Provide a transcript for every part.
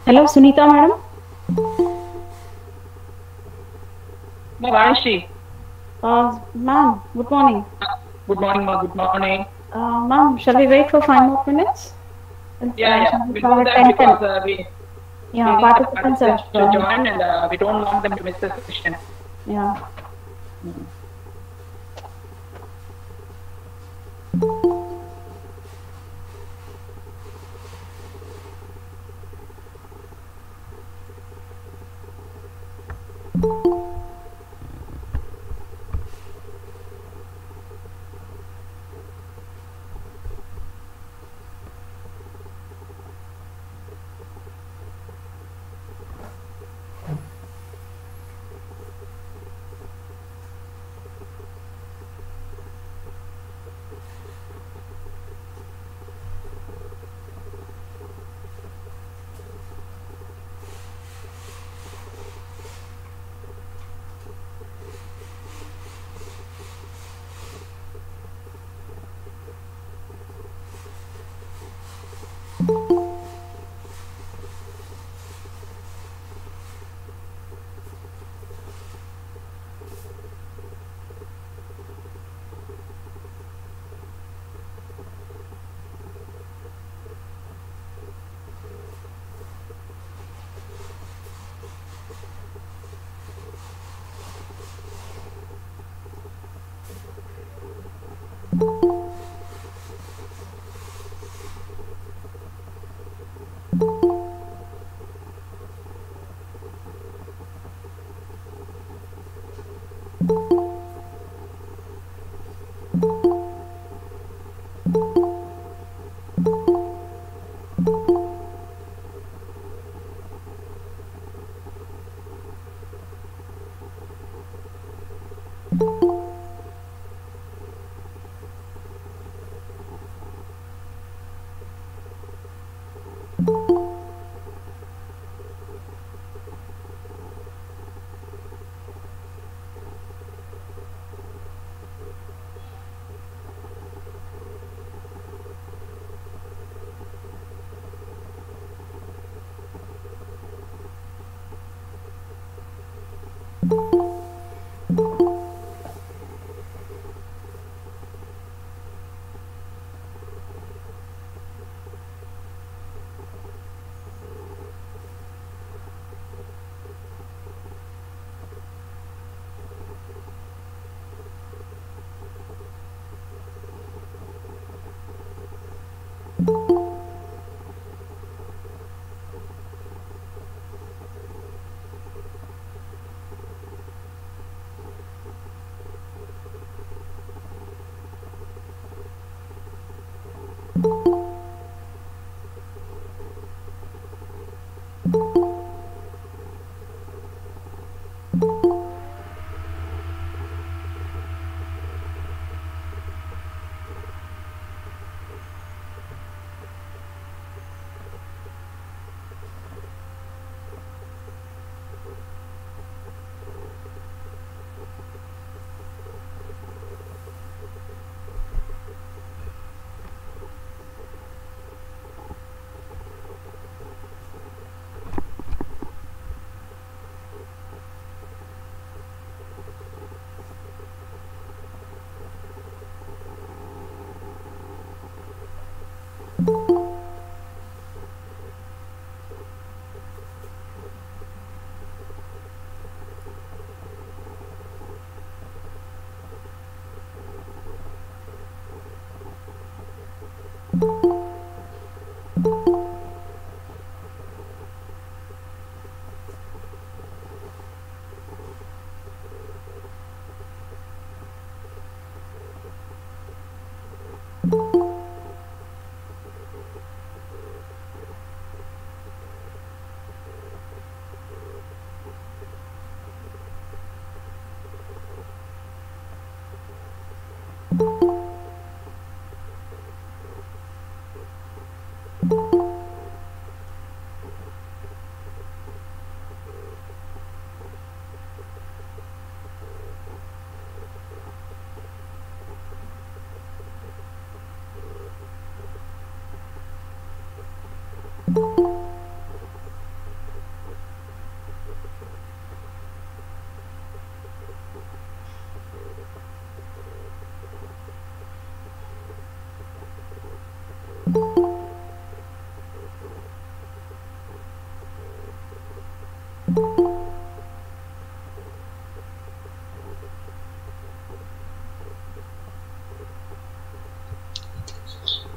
Hello, Sunita madam. Vaishri. Ma'am, good morning. Good morning, ma. Good morning. Ma'am, shall we wait for 5 more minutes? Yeah. We We have do a that 10, because 10. we Yeah, need the participants participants have to joined. join, and we don't want them to miss the session. Yeah.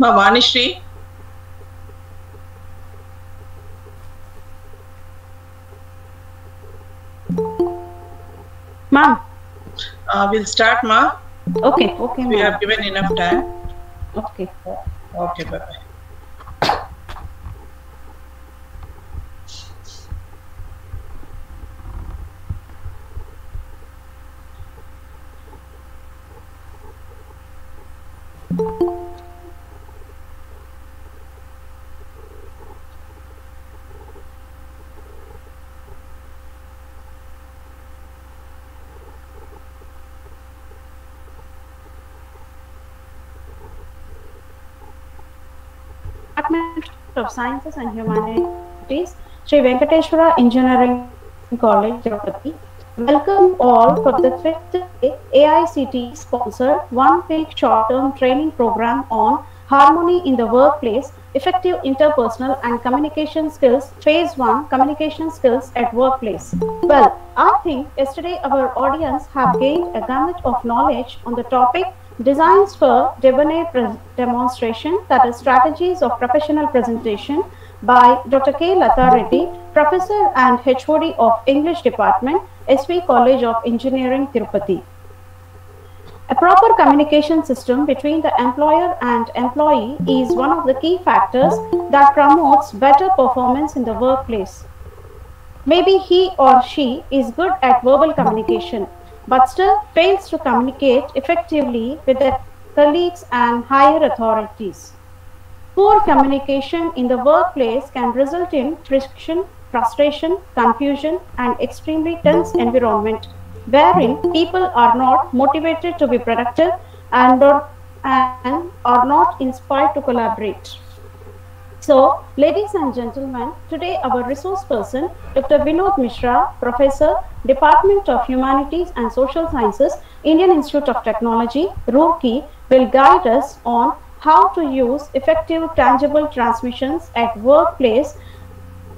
Ma Vanishri. Ma'am. We'll start, ma. Okay, okay. We have given enough time. Okay. Okay, bye-bye. Department of Sciences and Humanities, Sri Venkateshwara Engineering College, Tirupati. Welcome all for the 5th AICTE sponsored one-week short-term training program on Harmony in the Workplace, Effective Interpersonal and Communication Skills, Phase 1, Communication Skills at Workplace. Well, I think yesterday our audience have gained a gamut of knowledge on the topic Designs for Debonair Demonstration, that is Strategies of Professional Presentation, by Dr. K. Latha Reddy, Professor and HOD of English Department, SV College of Engineering, Tirupati. A proper communication system between the employer and employee is one of the key factors that promotes better performance in the workplace. Maybe he or she is good at verbal communication, but still fails to communicate effectively with their colleagues and higher authorities. Poor communication in the workplace can result in friction, frustration, confusion, and extremely tense environment, wherein people are not motivated to be productive and are not inspired to collaborate. So, ladies and gentlemen, today our resource person, Dr. Vinod Mishra, Professor, Department of Humanities and Social Sciences, Indian Institute of Technology, Roorkee, will guide us on how to use effective tangible transmissions at workplace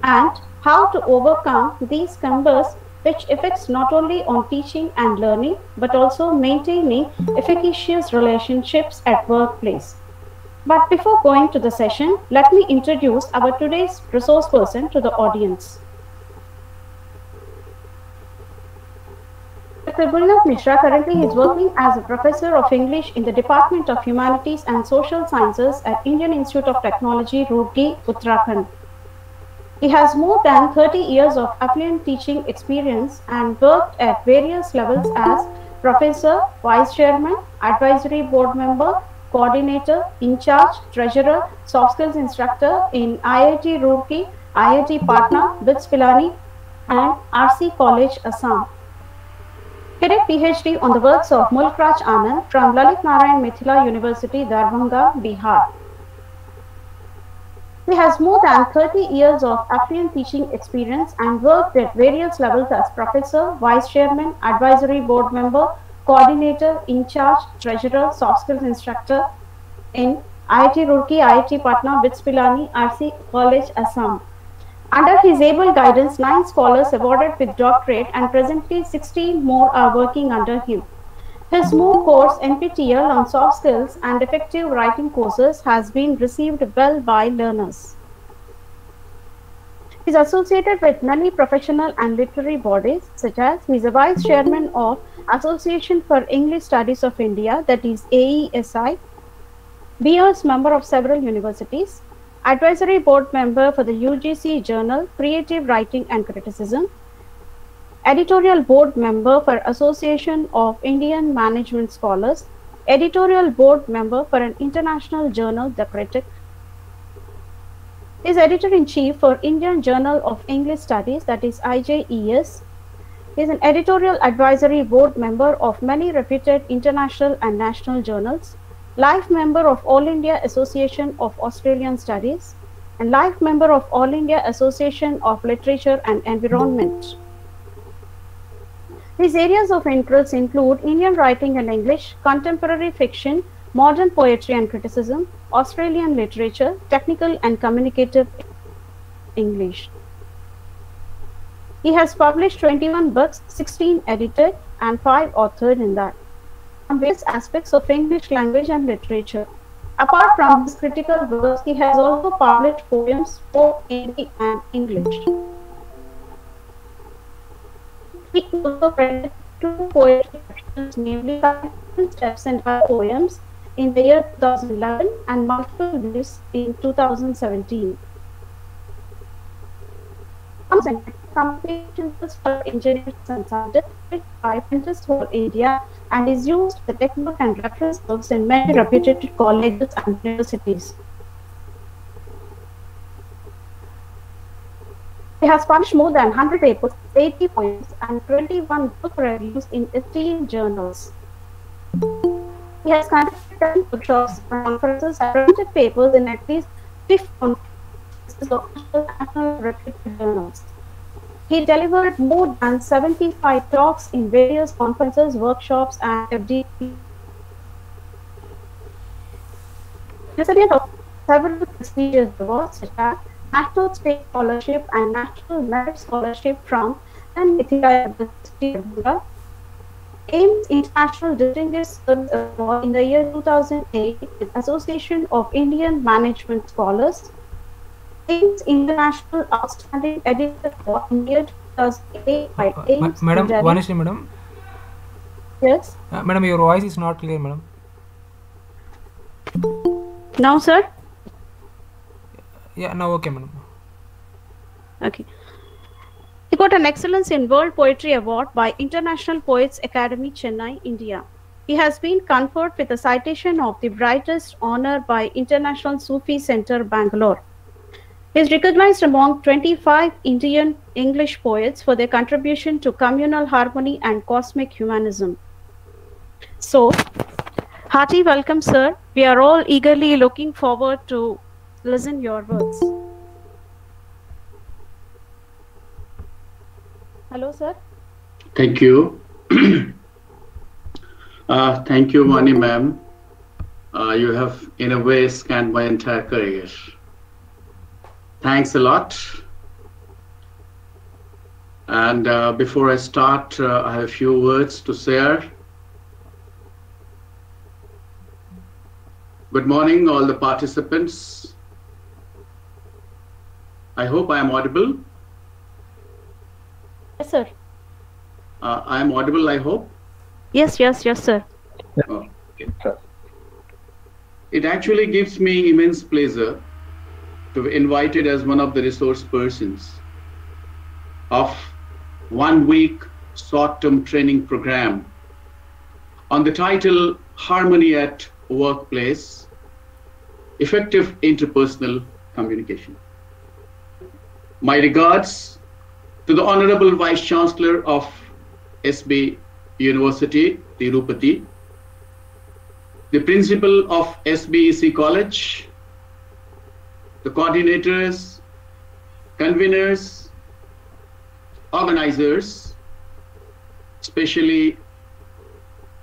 and how to overcome these cumbers which affects not only on teaching and learning but also maintaining efficacious relationships at workplace. But before going to the session, let me introduce our today's resource person to the audience. Dr. Vinod Mishra currently is working as a professor of English in the Department of Humanities and Social Sciences at Indian Institute of Technology, Roorkee, Uttarakhand. He has more than 30 years of affluent teaching experience and worked at various levels as professor, vice chairman, advisory board member, coordinator, in charge, treasurer, soft skills instructor in IIT Roorkee, IIT Patna, BITS Pilani, and RC College, Assam. He did PhD on the works of Mulk Raj Anand from Lalit Narayan Mithila University, Darbhanga, Bihar. He has more than 30 years of affluent teaching experience and worked at various levels as professor, vice chairman, advisory board member, coordinator, in charge, treasurer, soft skills instructor in IIT Roorkee, IIT Patna, BITS Pilani, RC College, Assam. Under his able guidance, 9 scholars awarded with doctorate and presently 16 more are working under him. His MOOC course NPTEL on soft skills and effective writing courses has been received well by learners. He is associated with many professional and literary bodies, such as he is a vice chairman of Association for English Studies of India, that is AESI. BOS member of several universities, advisory board member for the UGC journal Creative Writing and Criticism, editorial board member for Association of Indian Management Scholars, editorial board member for an international journal, The Critic. He is editor-in-chief for Indian Journal of English Studies, that is IJES. He is an editorial advisory board member of many reputed international and national journals, life member of All India Association of Australian Studies, and life member of All India Association of Literature and Environment. His areas of interest include Indian writing and English, contemporary fiction, modern poetry and criticism, Australian literature, technical and communicative English. He has published 21 books, 16 edited and 5 authored in that, on various aspects of English language and literature. Apart from his critical works, he has also published poems both in Hindi and English. He also credited 2 poetry collections, namely Steps and Her Poems in the year 2011 and multiple views in 2017. Computations for engineers and scientists by Prentice Hall, India, and is used as a textbook and reference books in many reputed colleges and universities. He has published more than 100 papers, 80 poems, and 21 book reviews in esteemed journals. He has conducted 10 workshops and conferences and printed papers in at least 50 conferences of national reputed journals. He delivered more than 75 talks in various conferences, workshops, and FDP. Recipient of several prestigious awards such as National State Scholarship and National Merit Scholarship from Nithya University, Ames International Distinguished Service Award in the year 2008 with Association of Indian Management Scholars, Ames International Outstanding Editor Award in the year 2008 by Ames. Madam, Vanishri, madam. Yes. Madam, your voice is not clear, madam. Now, sir? Yeah, now okay, madam. Okay. He got an Excellence in World Poetry Award by International Poets Academy, Chennai, India. He has been conferred with a citation of the Brightest Honor by International Sufi Center, Bangalore. He is recognized among 25 Indian English poets for their contribution to communal harmony and cosmic humanism. So, hearty welcome, sir. We are all eagerly looking forward to listen your words. Hello, sir. Thank you. Thank you, Mani ma'am. You have, in a way, scanned my entire career. Thanks a lot. And before I start, I have a few words to share. Good morning, all the participants. I hope I am audible. Yes, sir. I am audible, I hope. Yes, sir. Oh, okay. It actually gives me immense pleasure to be invited as one of the resource persons of 1 week short-term training program on the title Harmony at Workplace, Effective Interpersonal Communication. My regards to the Honorable Vice Chancellor of SB University, Tirupati, the Principal of SBEC College, the coordinators, conveners, organizers, especially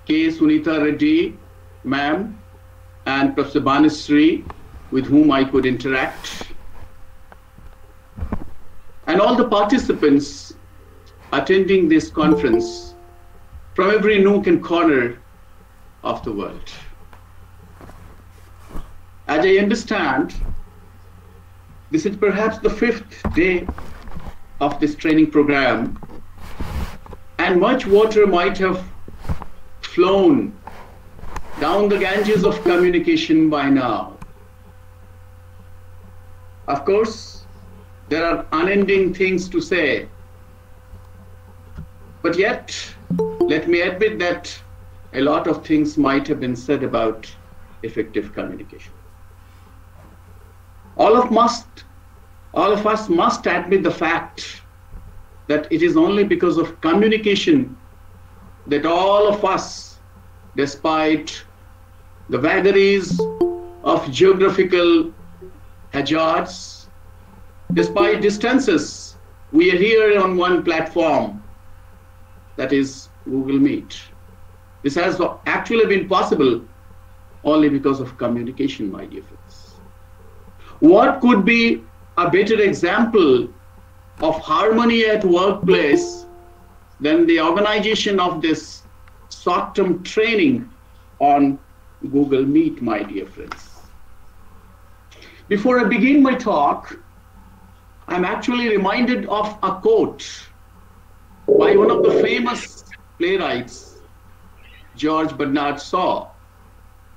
K. Sunita Reddy, ma'am, and Professor Banasri, with whom I could interact, and all the participants attending this conference from every nook and corner of the world. As I understand, this is perhaps the 5th day of this training program, and much water might have flown down the Ganges of communication by now. Of course, there are unending things to say, but yet, let me admit that a lot of things might have been said about effective communication. All of us must admit the fact that it is only because of communication that all of us, despite the vagaries of geographical hazards, despite distances, we are here on one platform, that is Google Meet. This has actually been possible only because of communication, my dear friends. What could be a better example of harmony at workplace than the organization of this short-term training on Google Meet, my dear friends? Before I begin my talk, I'm actually reminded of a quote by one of the famous playwrights, George Bernard Shaw,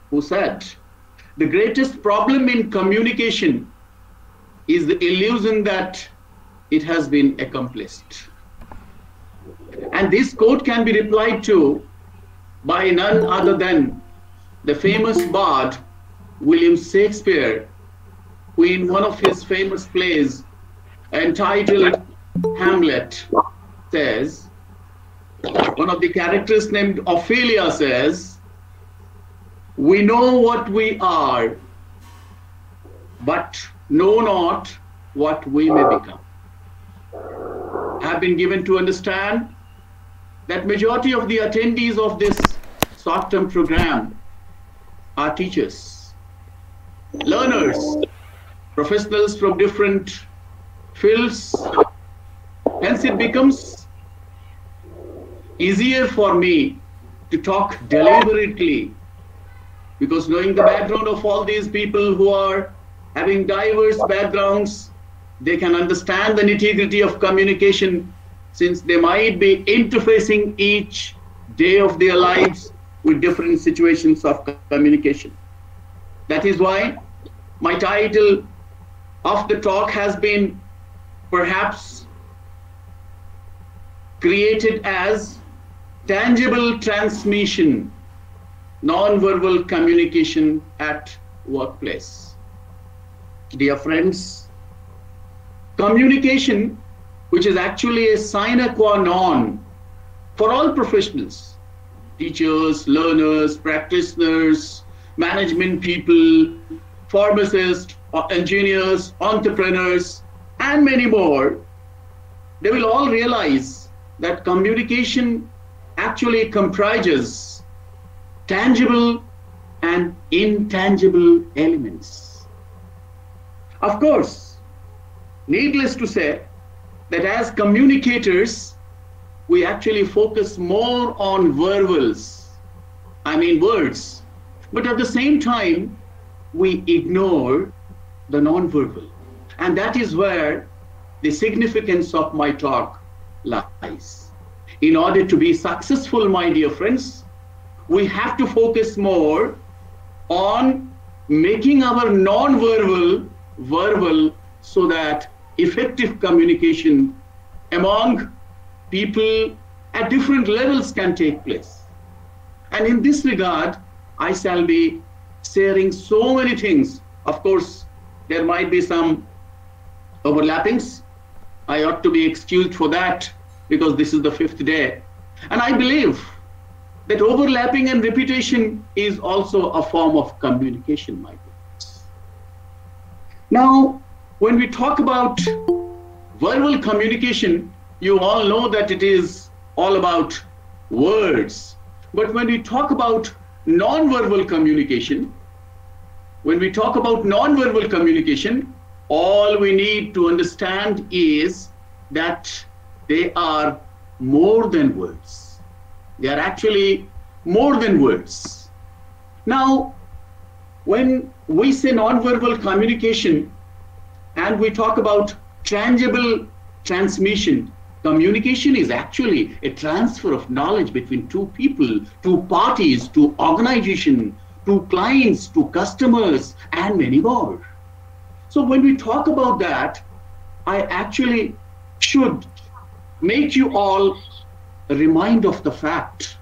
who said, "The greatest problem in communication is the illusion that it has been accomplished." And this quote can be replied to by none other than the famous bard, William Shakespeare, who in one of his famous plays entitled Hamlet says, one of the characters named Ophelia says, "We know what we are, but know not what we may become." Have been given to understand that majority of the attendees of this short-term program are teachers, learners, professionals from different fields. Hence it becomes easier for me to talk deliberately, because knowing the background of all these people who are having diverse backgrounds, they can understand the nitty-gritty of communication, since they might be interfacing each day of their lives with different situations of communication. That is why my title of the talk has been perhaps created as Tangible Transmission, Non-Verbal Communication at Workplace. Dear friends, communication, which is actually a sine qua non for all professionals, teachers, learners, practitioners, management people, pharmacists, engineers, entrepreneurs, and many more, they will all realize that communication actually comprises tangible and intangible elements. Of course, needless to say, that as communicators, we actually focus more on verbals, I mean words, but at the same time, we ignore the non-verbal. And that is where the significance of my talk lies. In order to be successful, my dear friends, we have to focus more on making our non-verbal verbal, so that effective communication among people at different levels can take place. And in this regard, I shall be sharing so many things. Of course, there might be some overlappings. I ought to be excused for that, because this is the 5th day. And I believe that overlapping and repetition is also a form of communication, my friends. Now, when we talk about verbal communication, you all know that it is all about words. But when we talk about non-verbal communication, all we need to understand is that they are more than words. They are actually more than words. Now, when we say non-verbal communication and we talk about tangible transmission, Communication is actually a transfer of knowledge between two people, two parties, two organizations, two clients, two customers, and many more. So when we talk about that, I actually should make you all remind of the fact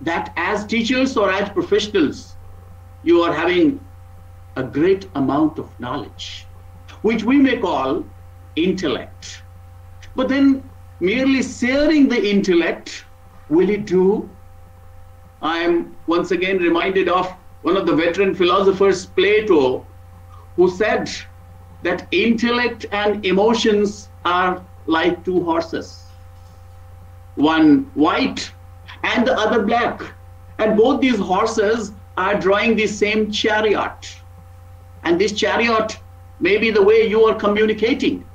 that as teachers or as professionals, you are having a great amount of knowledge, which we may call intellect. But then merely sharing the intellect, will it do? I am once again reminded of one of the veteran philosophers, Plato, who said that intellect and emotions are like two horses, one white and the other black. And both these horses are drawing the same chariot. And this chariot may be the way you are communicating.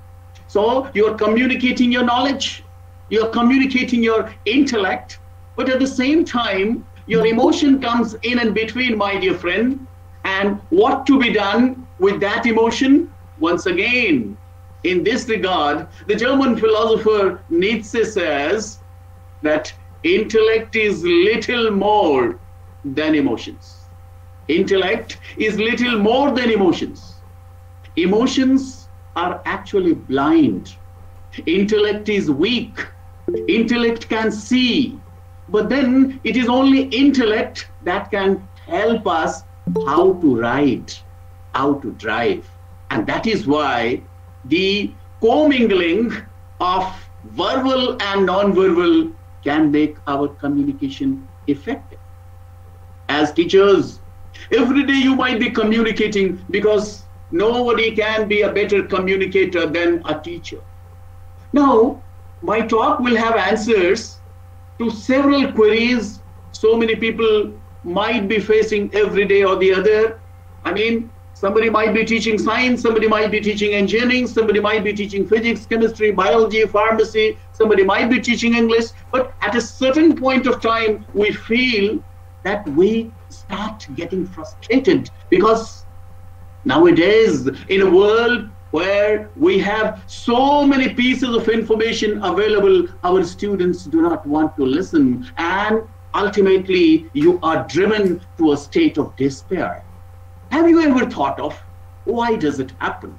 So you are communicating your knowledge, you are communicating your intellect, but at the same time, your emotion comes in and between, my dear friend. And what to be done with that emotion? Once again, in this regard, the German philosopher Nietzsche says that intellect is little more than emotions. Intellect is little more than emotions. Emotions are actually blind. Intellect is weak. Intellect can see, but then it is only intellect that can help us how to ride, how to drive. And that is why the commingling of verbal and non-verbal can make our communication effective. As teachers, every day you might be communicating, because nobody can be a better communicator than a teacher. Now, my talk will have answers to several queries so many people might be facing every day or the other. I mean, somebody might be teaching science, somebody might be teaching engineering, somebody might be teaching physics, chemistry, biology, pharmacy, somebody might be teaching English. But at a certain point of time, we feel that we start getting frustrated, because nowadays, in a world where we have so many pieces of information available, our students do not want to listen, and ultimately you are driven to a state of despair. Have you ever thought of why does it happen?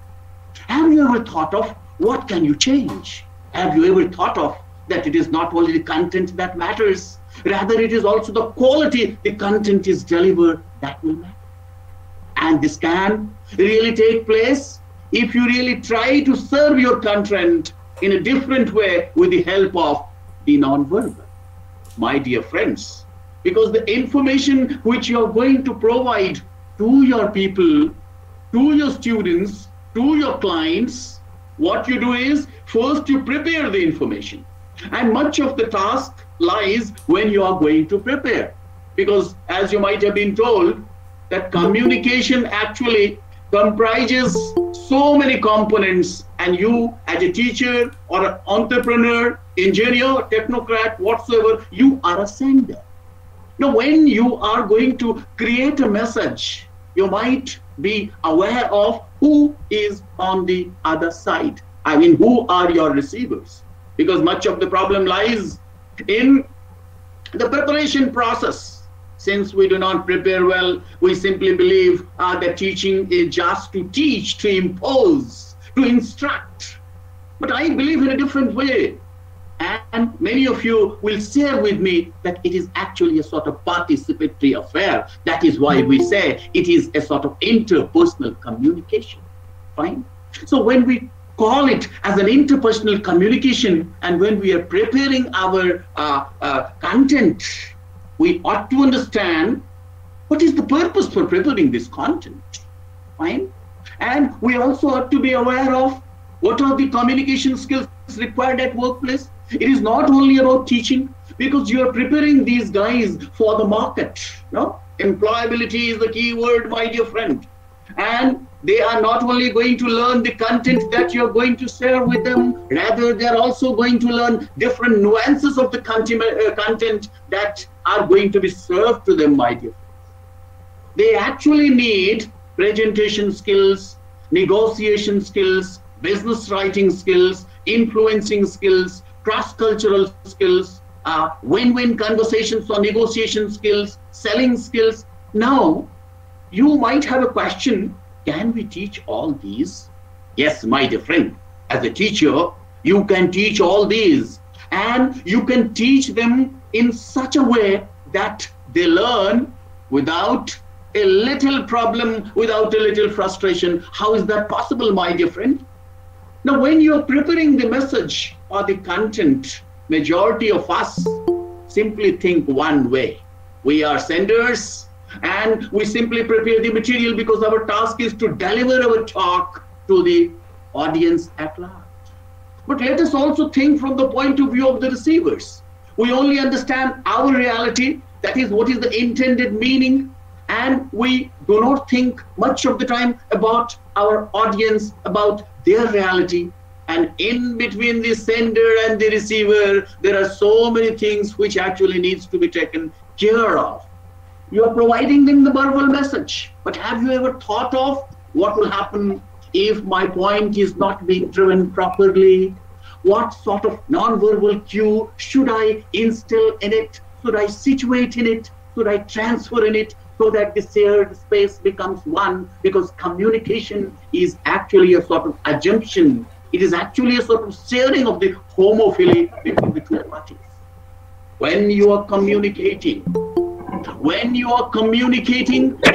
Have you ever thought of what can you change? Have you ever thought of that it is not only the content that matters, rather it is also the quality the content is delivered that will matter. And this can really take place if you really try to serve your content in a different way with the help of the non-verbal. My dear friends, because the information which you are going to provide to your people, to your students, to your clients, what you do is first you prepare the information. And much of the task lies when you are going to prepare. Because as you might have been told, that communication actually comprises so many components, and you as a teacher or an entrepreneur, engineer, technocrat, whatsoever, you are a sender. Now, when you are going to create a message, you might be aware of who is on the other side. I mean, who are your receivers? Because much of the problem lies in the preparation process. Since we do not prepare well, we simply believe that teaching is just to teach, to impose, to instruct. But I believe in a different way. And many of you will share with me that it is actually a sort of participatory affair. That is why we say it is a sort of interpersonal communication. Fine? So when we call it as an interpersonal communication, and when we are preparing our content, we ought to understand what is the purpose for preparing this content. Fine? And we also ought to be aware of what are the communication skills required at workplace. It is not only about teaching, because you are preparing these guys for the market. No? Employability is the key word, my dear friend. And they are not only going to learn the content that you are going to share with them, rather they are also going to learn different nuances of the content that are going to be served to them, my dear friends. They actually need presentation skills, negotiation skills, business writing skills, influencing skills, cross-cultural skills, win-win conversations or negotiation skills, selling skills. Now, you might have a question, can we teach all these? Yes, my dear friend, as a teacher, you can teach all these, and you can teach them in such a way that they learn without a little problem, without a little frustration. How is that possible, my dear friend? Now, when you're preparing the message or the content, majority of us simply think one way. We are senders and we simply prepare the material because our task is to deliver our talk to the audience at large. But let us also think from the point of view of the receivers. We only understand our reality, that is what is the intended meaning, and we do not think much of the time about our audience, about their reality. And in between the sender and the receiver, there are so many things which actually needs to be taken care of. You are providing them the verbal message, but have you ever thought of what will happen if my point is not being driven properly? What sort of non-verbal cue should I instill in it? Should I situate in it? Should I transfer in it so that the shared space becomes one? Because communication is actually a sort of assumption. It is actually a sort of sharing of the homophily between the two parties. When you are communicating,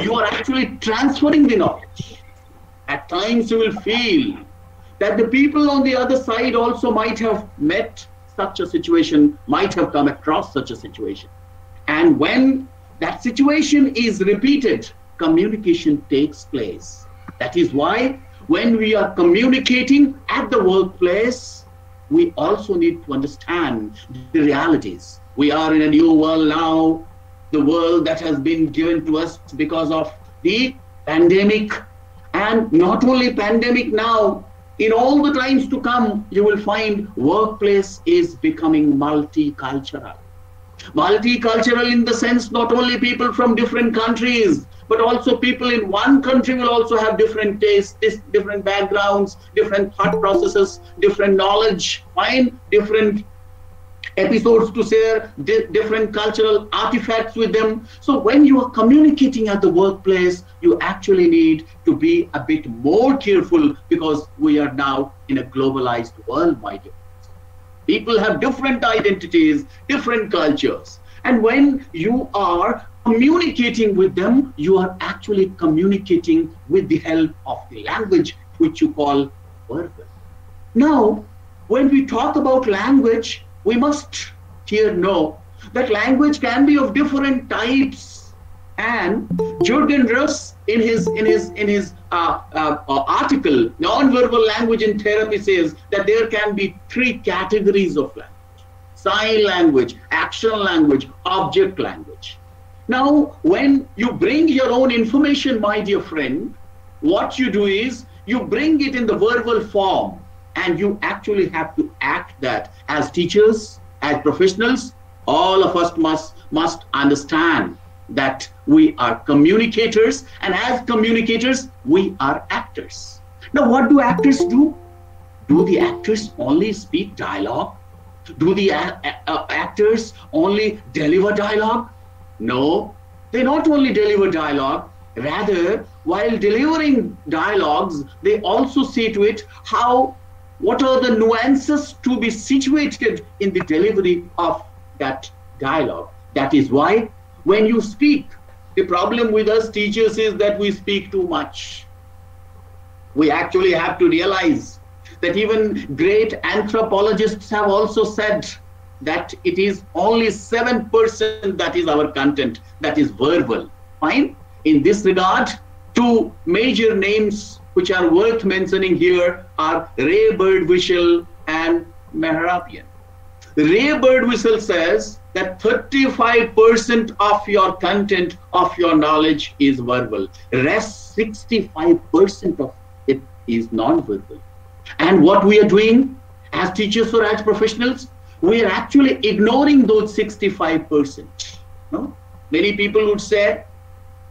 you are actually transferring the knowledge. At times you will feel that the people on the other side also might have met such a situation, might have come across such a situation. And when that situation is repeated, communication takes place. That is why when we are communicating at the workplace, we also need to understand the realities. We are in a new world now, the world that has been given to us because of the pandemic. And not only pandemic now, in all the times to come, you will find workplace is becoming multicultural. Multicultural in the sense not only people from different countries, but also people in one country will also have different tastes, different backgrounds, different thought processes, different knowledge, find different episodes to share, different cultural artifacts with them. So when you are communicating at the workplace, you actually need to be a bit more careful because we are now in a globalized world, my dear. People have different identities, different cultures. And when you are communicating with them, you are actually communicating with the help of the language, which you call verbal. Now, when we talk about language, we must here know that language can be of different types. And Jürgen Russ, in his article, Non-Verbal Language in Therapy, says that there can be 3 categories of language: sign language, action language, object language. Now, when you bring your own information, my dear friend, what you do is you bring it in the verbal form, and you actually have to act that. As teachers, as professionals, all of us must understand that we are communicators, and as communicators, we are actors. Now, what do actors do? Do the actors only speak dialogue? Do the actors only deliver dialogue? No, they not only deliver dialogue, rather, while delivering dialogues, they also see to it what are the nuances to be situated in the delivery of that dialogue. That is why when you speak, the problem with us teachers is that we speak too much. We actually have to realize that even great anthropologists have also said that it is only 7% that is our content, that is verbal. Fine. In this regard, 2 major names which are worth mentioning here are Ray Birdwhistell and Mehrabian. Ray Birdwhistell says that 35% of your content, of your knowledge is verbal. Rest 65% of it is non-verbal. And what we are doing as teachers or as professionals, we are actually ignoring those 65%. No? Many people would say,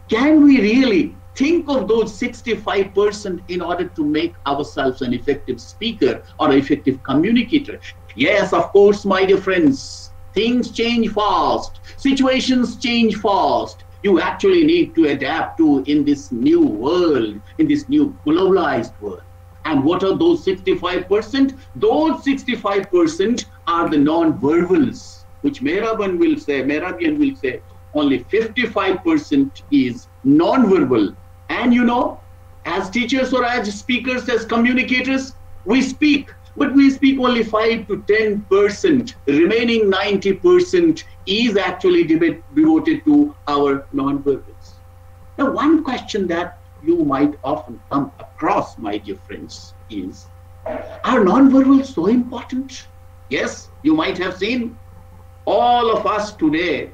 can we really think of those 65% in order to make ourselves an effective speaker or effective communicator? Yes, of course, my dear friends, things change fast, situations change fast. You actually need to adapt to in this new world, in this new globalized world. And what are those 65%? Those 65% are the non-verbals, which Mehrabian will say only 55% is non-verbal. And you know, as teachers or as speakers, as communicators, we speak, but we speak only 5 to 10%. Remaining 90% is actually devoted to our non-verbals. Now, one question that you might often come across, my dear friends, is, are non-verbals so important? Yes, you might have seen all of us today,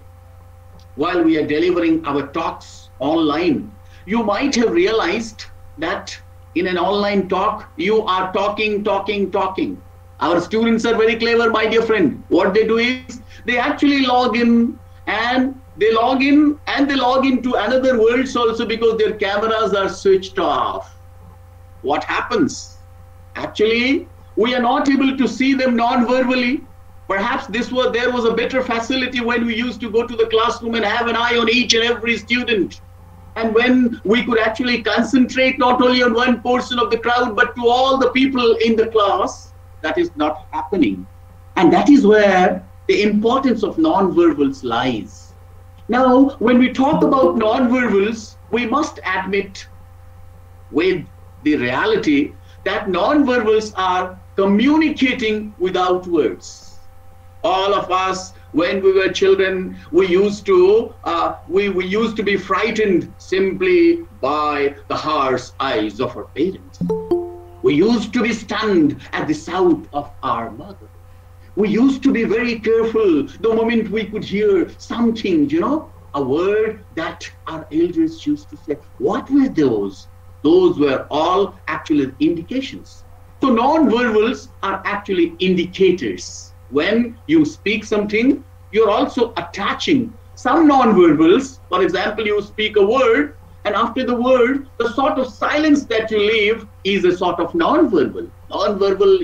while we are delivering our talks online, you might have realized that in an online talk, you are talking. Our students are very clever, my dear friend. What they do is they actually log in and they log into another worlds also because their cameras are switched off. What happens? Actually, we are not able to see them non-verbally. Perhaps there was a better facility when we used to go to the classroom and have an eye on each and every student. And when we could actually concentrate not only on one portion of the crowd, but to all the people in the class. That is not happening. And that is where the importance of non-verbals lies. Now, when we talk about non-verbals, we must admit with the reality that non-verbals are communicating without words. All of us, when we were children, we used to be frightened simply by the harsh eyes of our parents. We used to be stunned at the sound of our mother. We used to be very careful the moment we could hear something, a word that our elders used to say. What were those? Those were all actually indications. So non-verbals are actually indicators. When you speak something, you're also attaching some non-verbals. For example, you speak a word, and after the word, the sort of silence that you leave is a sort of non-verbal. Non-verbal,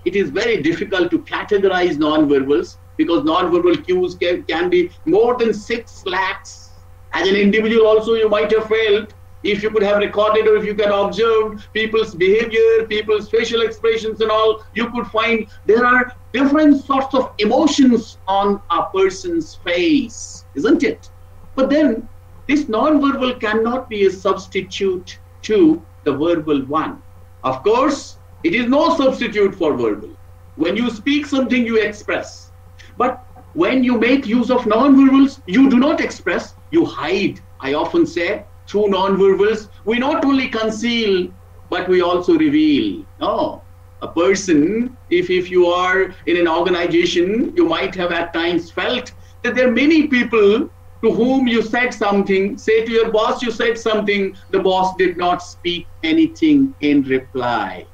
it is very difficult to categorize non-verbals because non-verbal cues can be more than 6 lakhs. As an individual also, you might have felt, if you could have recorded or if you can observe people's behavior, people's facial expressions and all, you could find there are different sorts of emotions on a person's face, isn't it? But then this non-verbal cannot be a substitute to the verbal one. Of course, it is no substitute for verbal. When you speak something, you express. But when you make use of non-verbals, you do not express, you hide. I often say, through non-verbals, we not only conceal, but we also reveal. No, a person, if you are in an organization, you might have at times felt that there are many people to whom you said something, say to your boss you said something, the boss did not speak anything in reply.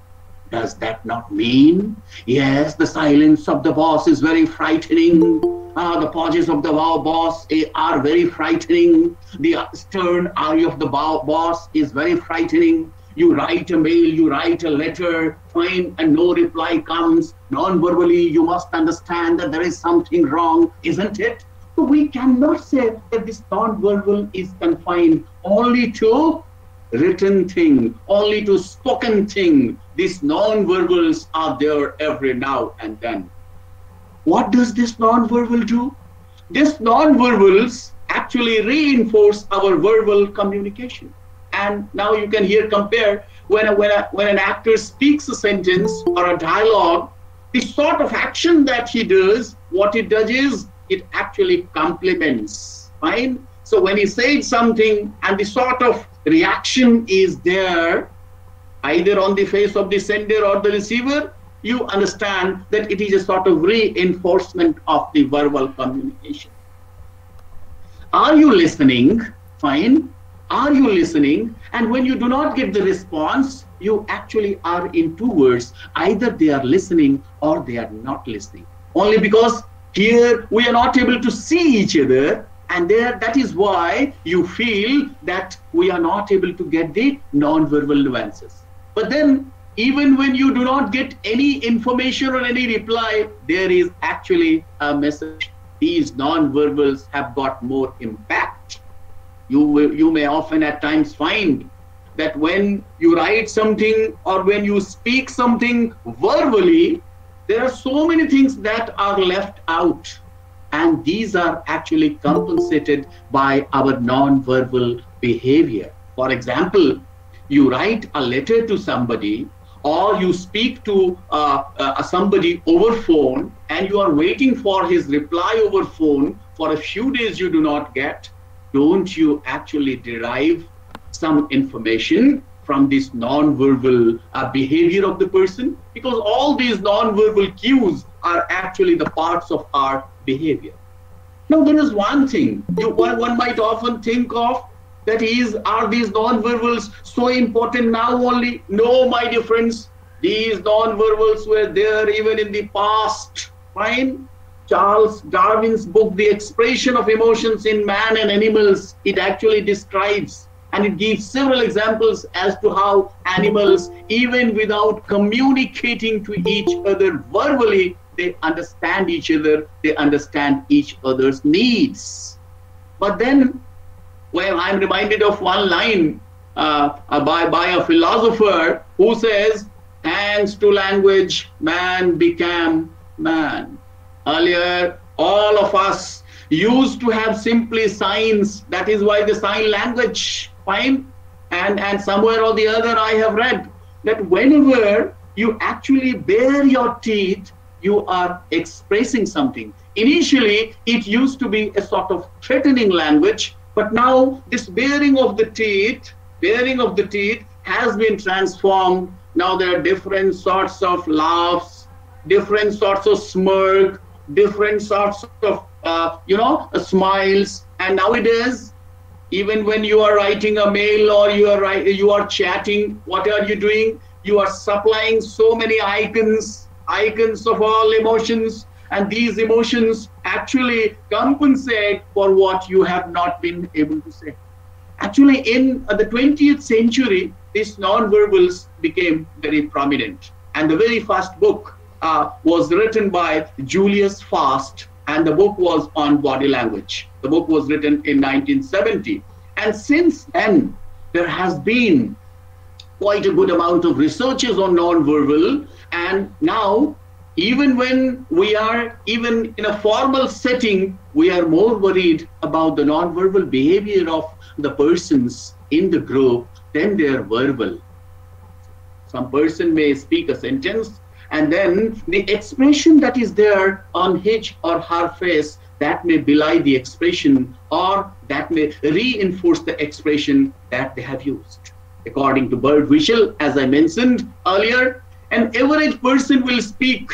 Does that not mean, yes, the silence of the boss is very frightening. The pauses of the boss are very frightening. The stern eye of the boss is very frightening. You write a mail, you write a letter, fine, and no reply comes. Non-verbally, you must understand that there is something wrong, isn't it? So we cannot say that this non-verbal is confined only to written thing, only to spoken thing. These non-verbals are there every now and then. What does this non-verbal do? This non-verbals actually reinforce our verbal communication. And now you can here compare when an actor speaks a sentence or a dialogue, the sort of action that he does, what it does is it actually complements. Fine. So when he says something and the sort of reaction is there, either on the face of the sender or the receiver, you understand that it is a sort of reinforcement of the verbal communication. Are you listening? Fine. Are you listening? And when you do not get the response, you actually are in 2 words. Either they are listening or they are not listening. Only because here we are not able to see each other, and that is why you feel that we are not able to get the non-verbal nuances. But then even when you do not get any information or any reply, there is actually a message. These non-verbals have got more impact. You may often at times find that when you write something or when you speak something verbally, there are so many things that are left out. And these are actually compensated by our non-verbal behavior. For example, you write a letter to somebody or you speak to somebody over phone and you are waiting for his reply over phone for a few days you do not get. Don't you actually derive some information from this non-verbal behavior of the person? Because all these non-verbal cues are actually the parts of our behavior. Now, there is one thing one might often think of, that are these non-verbals so important now only? No, my dear friends, these non-verbals were there even in the past. Fine. Charles Darwin's book, The Expression of Emotions in Man and Animals, it actually describes and it gives several examples as to how animals, even without communicating to each other verbally, they understand each other, they understand each other's needs. But then, well, I'm reminded of one line by a philosopher who says, thanks to language, man became man. Earlier, all of us used to have simply signs. That is why the sign language, fine. And somewhere or the other, I have read that whenever you actually bare your teeth, you are expressing something. Initially, it used to be a sort of threatening language, but now this baring of the teeth has been transformed. Now there are different sorts of laughs, different sorts of smirk, different sorts of smiles. And nowadays, even when you are writing a mail or you are chatting, what are you doing? You are supplying so many icons of all emotions, and these emotions actually compensate for what you have not been able to say. Actually, in the 20th century, these non-verbals became very prominent. And the very first book was written by Julius Fast, and the book was on body language. The book was written in 1970. And since then, there has been quite a good amount of researches on non-verbal. And now, even when we are even in a formal setting, we are more worried about the non-verbal behavior of the persons in the group than their verbal. Some person may speak a sentence, and then the expression that is there on his or her face, that may belie the expression, or that may reinforce the expression that they have used. According to Bird Visual, as I mentioned earlier, an average person will speak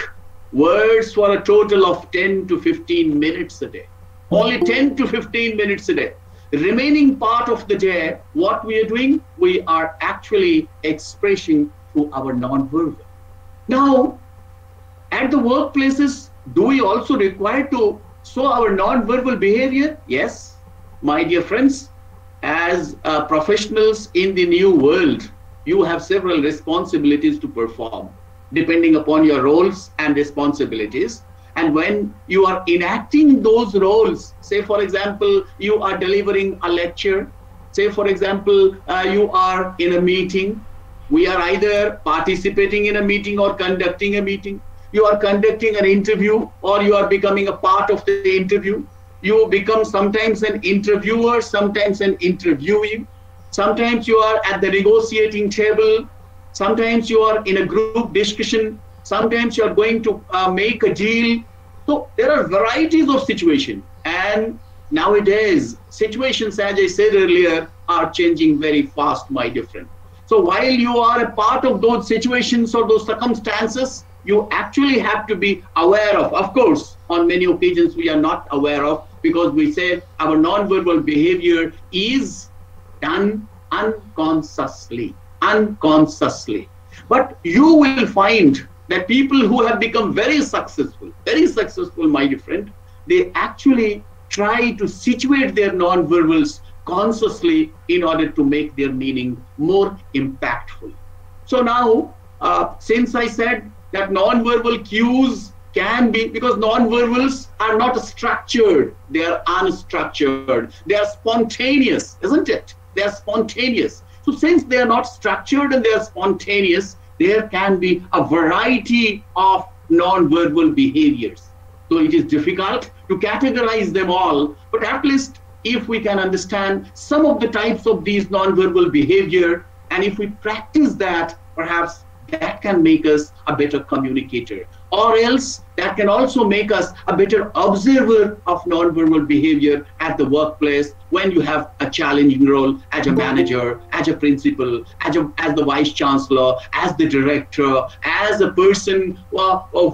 words for a total of 10 to 15 minutes a day. Only 10 to 15 minutes a day. The remaining part of the day, what we are doing, we are actually expressing through our non-verbal. Now, at the workplaces, do we also require to show our non-verbal behavior? Yes, my dear friends, as professionals in the new world, you have several responsibilities to perform, depending upon your roles and responsibilities. And when you are enacting those roles, say for example, you are delivering a lecture, say for example, you are in a meeting, we are either participating in a meeting or conducting a meeting, you are conducting an interview or you are becoming a part of the interview, you become sometimes an interviewer, sometimes an interviewee, sometimes you are at the negotiating table, sometimes you are in a group discussion, sometimes you are going to make a deal. So there are varieties of situations, and nowadays situations, as I said earlier, are changing very fast, my dear friend. So while you are a part of those situations or those circumstances, you actually have to be aware of. Of course, on many occasions we are not aware of, because we say our non-verbal behavior is done unconsciously. But you will find that people who have become very successful, my dear friend, they actually try to situate their non-verbals consciously in order to make their meaning more impactful. So now, since I said that non-verbal cues can be, because non-verbals are not structured, they are unstructured, they are spontaneous, isn't it? They are spontaneous. So since they are not structured and they are spontaneous, there can be a variety of non-verbal behaviors. So it is difficult to categorize them all, but at least if we can understand some of the types of these non-verbal behavior, and if we practice that, perhaps that can make us a better communicator, or else that can also make us a better observer of non-verbal behavior at the workplace when you have a challenging role as a manager, as a principal, as the vice chancellor, as the director, as a person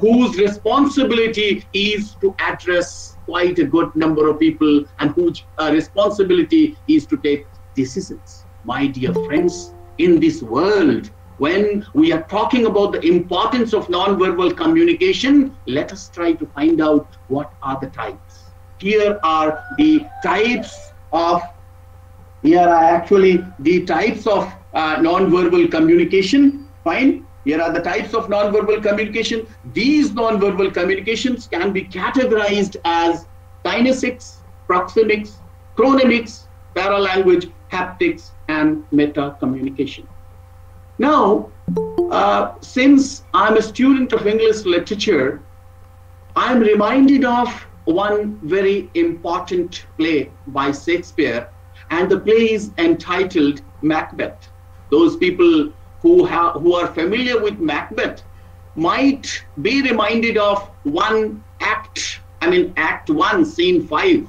whose responsibility is to address quite a good number of people and whose responsibility is to take decisions. My dear friends, in this world, when we are talking about the importance of non-verbal communication, let us try to find out what are the types. Here are the types of, non-verbal communication. Fine. Here are the types of non-verbal communication. These non-verbal communications can be categorized as kinesics, proxemics, chronemics, paralanguage, haptics, and meta-communication. Now, since I'm a student of English literature, I'm reminded of one very important play by Shakespeare, and the play is entitled Macbeth. Those people who are familiar with Macbeth might be reminded of one act, Act 1, Scene 5,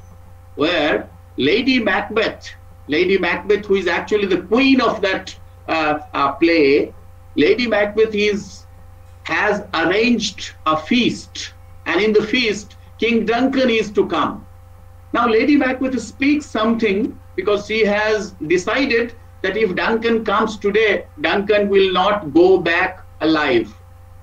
where Lady Macbeth, who is actually the queen of that play, Lady Macbeth has arranged a feast, and in the feast, King Duncan is to come. Now, Lady Macbeth speaks something because she has decided that if Duncan comes today, Duncan will not go back alive.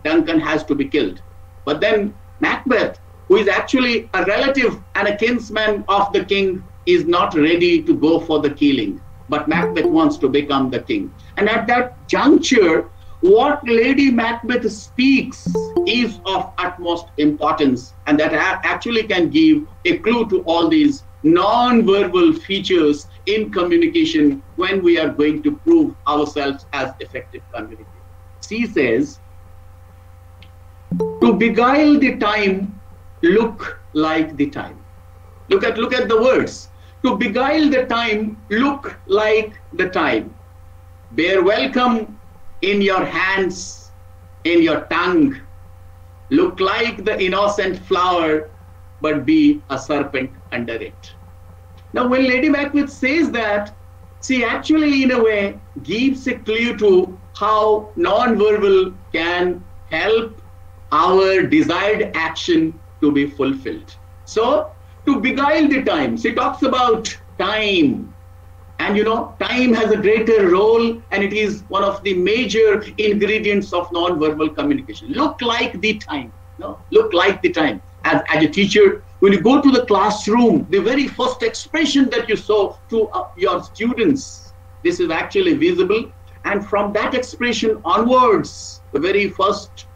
Duncan has to be killed. But then Macbeth, who is actually a relative and a kinsman of the king, is not ready to go for the killing. But Macbeth wants to become the king. And at that juncture, what Lady Macbeth speaks is of utmost importance, and that actually can give a clue to all these non-verbal features in communication when we are going to prove ourselves as effective communicators. She says, to beguile the time, look like the time. Look at the words. To beguile the time, look like the time. Bear welcome in your hands, in your tongue. Look like the innocent flower, but be a serpent under it. Now, when Lady Macbeth says that, she actually, in a way, gives a clue to how non-verbal can help our desired action to be fulfilled. So, to beguile the time, she talks about time. And time has a greater role, and it is one of the major ingredients of non-verbal communication. Look like the time. Look like the time. As a teacher, when you go to the classroom, the very first expression that you show to your students, this is actually visible. And from that expression onwards, the very first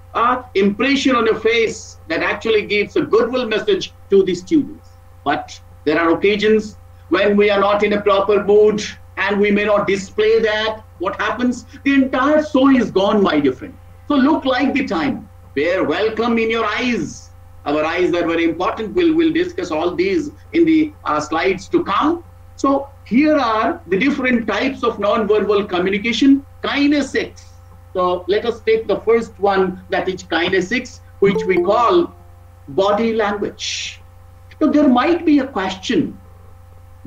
impression on your face that actually gives a goodwill message to the students. But there are occasions when we are not in a proper mood and we may not display that. What happens? The entire show is gone, my dear friend. So look like the time. Bear welcome in your eyes. Our eyes are very important. We'll discuss all these in the slides to come. So here are the different types of non-verbal communication. Kinesics. So let us take the first one, that is kinesics, which we call body language. So there might be a question.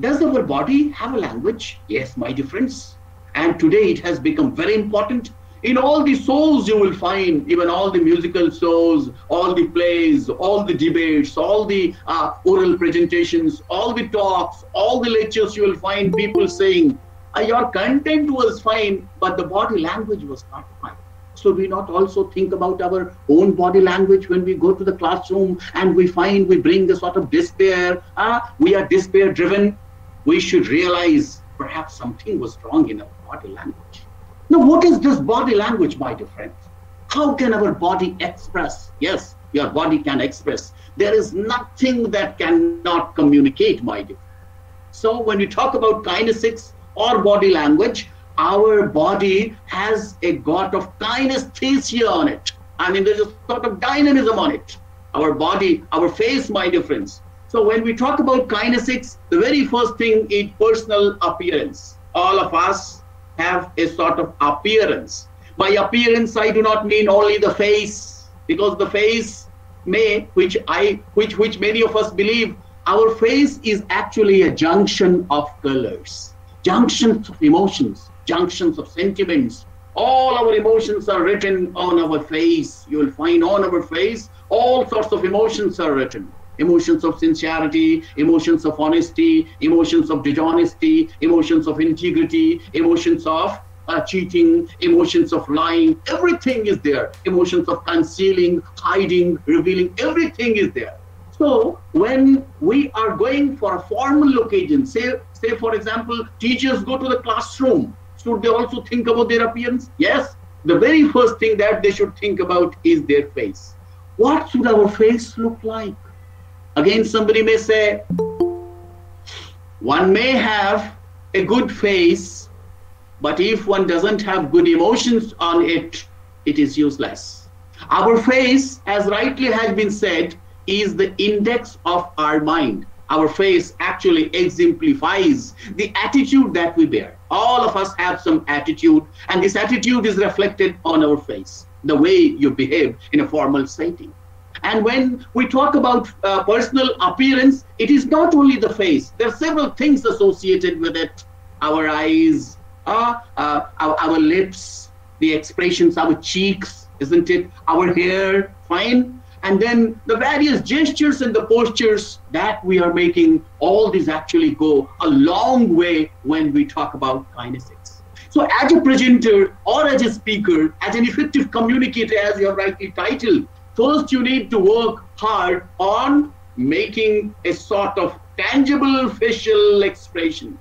Does our body have a language? Yes, my dear friends. And today it has become very important. In all the shows you will find, even all the musical shows, all the plays, all the debates, all the oral presentations, all the talks, all the lectures, you will find people saying, your content was fine, but the body language was not fine. So we not also think about our own body language when we go to the classroom and we bring the sort of despair. We are despair driven. We should realize perhaps something was wrong in our body language. Now, what is this body language, my dear friends? How can our body express? Yes, your body can express. There is nothing that cannot communicate, my dear. So when we talk about kinesics or body language, our body has a got of kinesthesia on it. I mean, there's a sort of dynamism on it. Our body, our face, my dear friends. So when we talk about kinesics, the very first thing is personal appearance. All of us have a sort of appearance. By appearance, I do not mean only the face, because the face may, which many of us believe, our face is actually a junction of colors, junctions of emotions, junctions of sentiments. All our emotions are written on our face. You will find on our face, all sorts of emotions are written. Emotions of sincerity, emotions of honesty, emotions of dishonesty, emotions of integrity, emotions of cheating, emotions of lying, everything is there. Emotions of concealing, hiding, revealing, everything is there. So when we are going for a formal occasion, say for example, teachers go to the classroom, should they also think about their appearance? Yes, the very first thing that they should think about is their face. What should our face look like? Again, somebody may say, one may have a good face, but if one doesn't have good emotions on it, it is useless. Our face, as rightly has been said, is the index of our mind. Our face actually exemplifies the attitude that we bear. All of us have some attitude, and this attitude is reflected on our face, the way you behave in a formal setting. And when we talk about personal appearance, it is not only the face. There are several things associated with it. Our eyes, our lips, the expressions, our cheeks, isn't it? Our hair, fine. And then the various gestures and the postures that we are making, all these actually go a long way when we talk about kinesics. So as a presenter or as a speaker, as an effective communicator, as you have rightly titled, first you need to work hard on making a sort of tangible facial expression.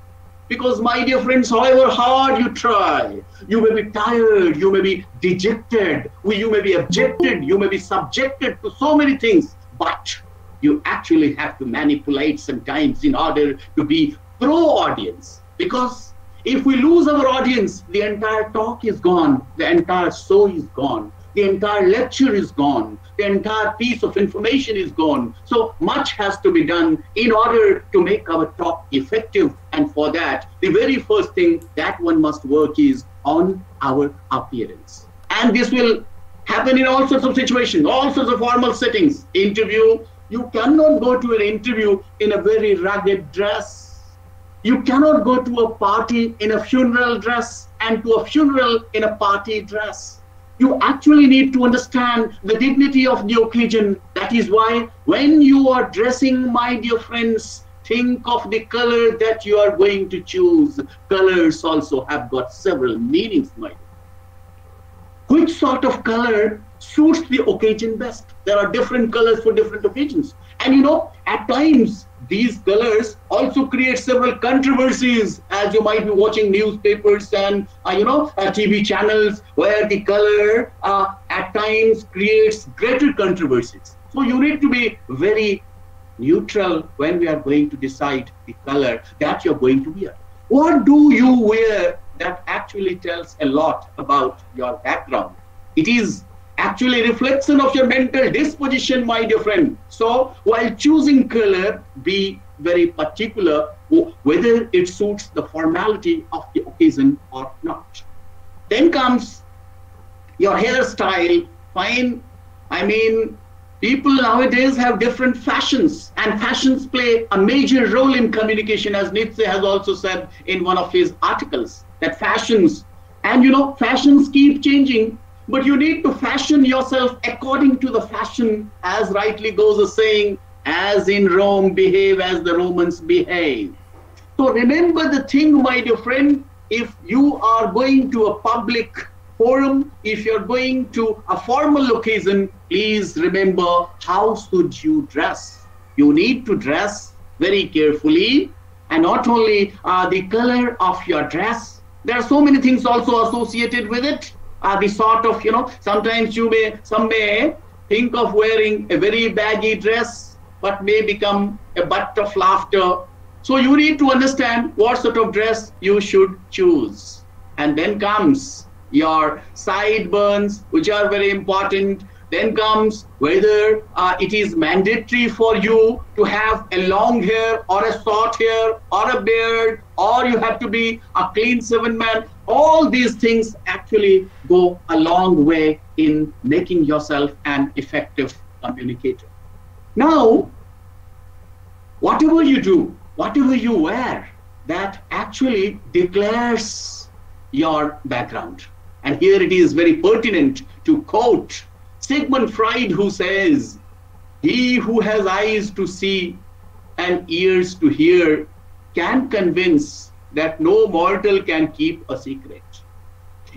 Because my dear friends, however hard you try, you may be tired, you may be dejected, you may be objected, you may be subjected to so many things, but you actually have to manipulate sometimes in order to be pro-audience. Because if we lose our audience, the entire talk is gone, the entire show is gone, the entire lecture is gone, the entire piece of information is gone. So much has to be done in order to make our talk effective. And for that, the very first thing that one must work is on our appearance. And this will happen in all sorts of situations, all sorts of formal settings. Interview, you cannot go to an interview in a very ragged dress. You cannot go to a party in a funeral dress and to a funeral in a party dress. You actually need to understand the dignity of the occasion. That is why when you are dressing, my dear friends, think of the color that you are going to choose. Colors also have got several meanings, my dear. Which sort of color suits the occasion best? There are different colors for different occasions. And you know, at times, these colors also create several controversies, as you might be watching newspapers and TV channels where the color at times creates greater controversies. So you need to be very neutral when we are going to decide the color that you're going to wear. What do you wear that actually tells a lot about your background? It is actually a reflection of your mental disposition, my dear friend. So while choosing color, be very particular whether it suits the formality of the occasion or not. Then comes your hairstyle. Fine. I mean, people nowadays have different fashions, and fashions play a major role in communication, as Nietzsche has also said in one of his articles, that fashions keep changing. But you need to fashion yourself according to the fashion, as rightly goes a saying, as in Rome, behave as the Romans behave. So remember the thing, my dear friend, if you are going to a public forum, if you're going to a formal occasion, please remember how should you dress. You need to dress very carefully, and not only the color of your dress. There are so many things also associated with it. The sort of, sometimes some may think of wearing a very baggy dress, but may become a butt of laughter. So you need to understand what sort of dress you should choose. And then comes your sideburns, which are very important. Then comes whether it is mandatory for you to have a long hair or a short hair or a beard, or you have to be a clean shaven man. All these things actually go a long way in making yourself an effective communicator. Now, whatever you do, whatever you wear, that actually declares your background. And here it is very pertinent to quote Sigmund Freud, who says, "He who has eyes to see and ears to hear can convince that no mortal can keep a secret.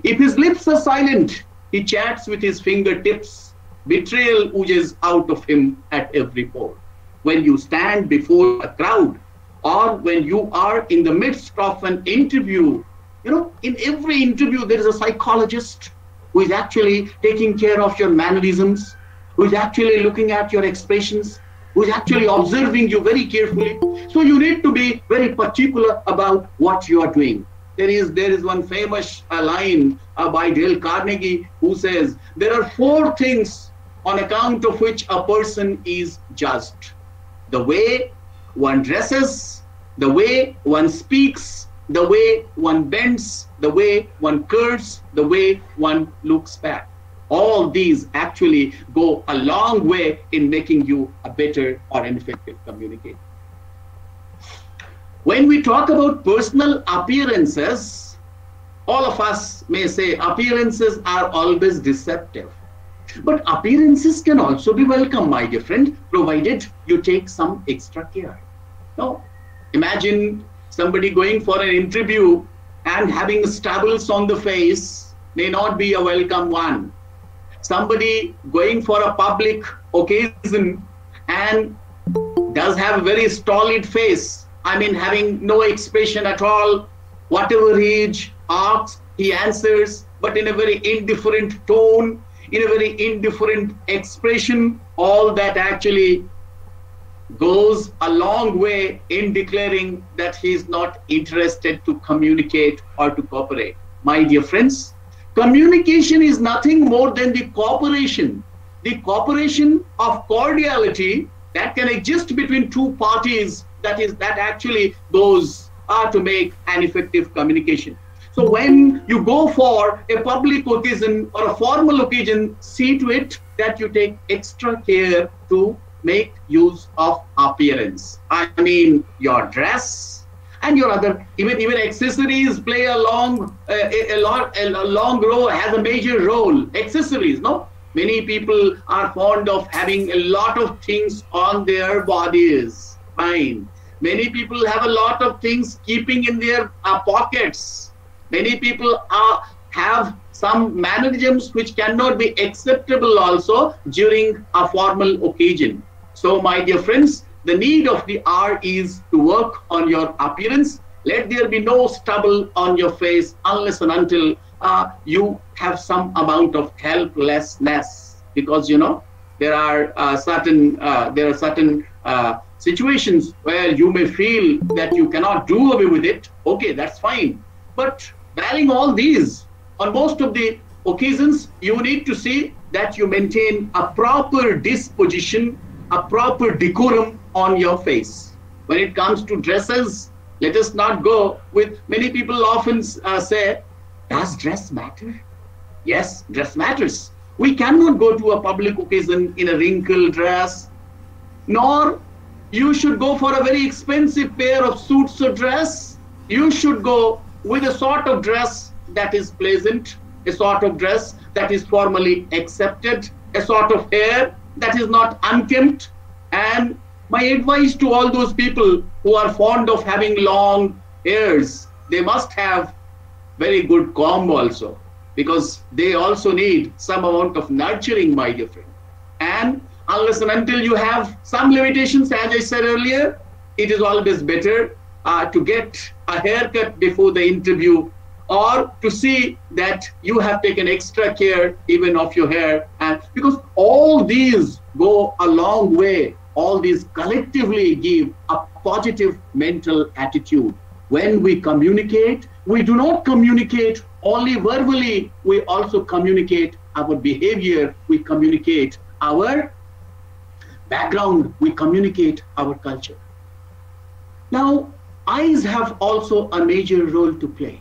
If his lips are silent, he chats with his fingertips. Betrayal oozes out of him at every pore." When you stand before a crowd, or when you are in the midst of an interview, in every interview there is a psychologist who is actually taking care of your mannerisms, who is actually looking at your expressions, who is actually observing you very carefully. So you need to be very particular about what you are doing. There is one famous line by Dale Carnegie who says, there are 4 things on account of which a person is judged: the way one dresses, the way one speaks, the way one bends, the way one curves, the way one looks back. All these actually go a long way in making you a better or an effective communicator. When we talk about personal appearances, all of us may say appearances are always deceptive. But appearances can also be welcome, my dear friend, provided you take some extra care. Now, imagine somebody going for an interview and having stubbles on the face may not be a welcome one. Somebody going for a public occasion and does have a very stolid face, having no expression at all, whatever he asks, he answers, but in a very indifferent tone, in a very indifferent expression. All that actually goes a long way in declaring that he is not interested to communicate or to cooperate. My dear friends, communication is nothing more than the cooperation of cordiality that can exist between 2 parties, that actually goes to make an effective communication. So when you go for a public occasion or a formal occasion, see to it that you take extra care to make use of appearance. Your dress and your other, even accessories play a long role, has a major role. Accessories, no? Many people are fond of having a lot of things on their bodies. Fine. Many people have a lot of things keeping in their pockets. Many people have some mannerisms which cannot be acceptable also during a formal occasion. So, my dear friends, the need of the hour is to work on your appearance. Let there be no stubble on your face unless and until you have some amount of helplessness, because there are certain situations where you may feel that you cannot do away with it. Okay, that's fine. But barring all these, on most of the occasions, you need to see that you maintain a proper disposition, a proper decorum on your face. When it comes to dresses, let us not go with, many people often say, does dress matter? Yes, dress matters. We cannot go to a public occasion in a wrinkled dress, nor you should go for a very expensive pair of suits or dress. You should go with a sort of dress that is pleasant, a sort of dress that is formally accepted, a sort of hair that is not unkempt. And my advice to all those people who are fond of having long hairs, they must have very good comb also, because they also need some amount of nurturing, my dear friend. And unless and until you have some limitations, as I said earlier, it is always better to get a haircut before the interview, or to see that you have taken extra care even of your hair. And because all these go a long way, all these collectively give a positive mental attitude. When we communicate, we do not communicate only verbally, we also communicate our behavior, we communicate our background, we communicate our culture. Now, eyes have also a major role to play.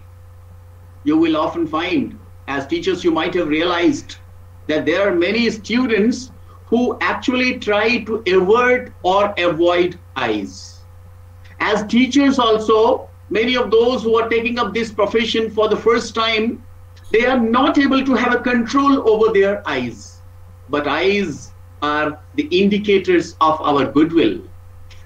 You will often find, as teachers, you might have realized that there are many students who actually try to avert or avoid eyes. As teachers also, many of those who are taking up this profession for the first time, they are not able to have a control over their eyes. But eyes are the indicators of our goodwill.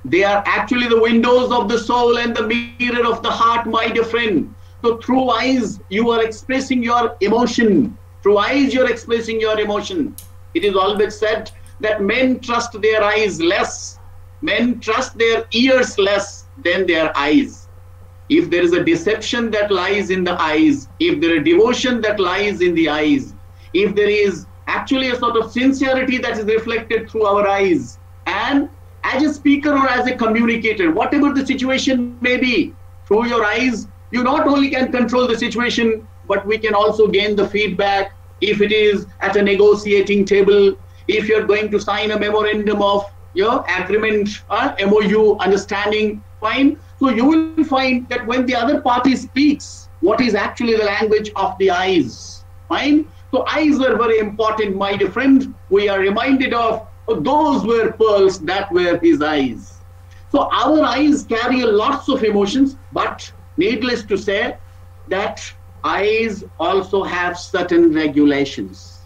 They are actually the windows of the soul and the mirror of the heart, my dear friend. So through eyes, you are expressing your emotion. Through eyes, you're expressing your emotion. It is always said that men trust their eyes less. Men trust their ears less than their eyes. If there is a deception that lies in the eyes, if there is devotion that lies in the eyes, if there is actually a sort of sincerity that is reflected through our eyes, and as a speaker or as a communicator, whatever the situation may be, through your eyes, you not only can control the situation, but we can also gain the feedback. If it is at a negotiating table, if you're going to sign a memorandum of your agreement, MOU, understanding, fine. So you will find that when the other party speaks, what is actually the language of the eyes, fine. So eyes are very important, my dear friend. We are reminded of those were pearls that were his eyes. So our eyes carry lots of emotions, but needless to say that eyes also have certain regulations.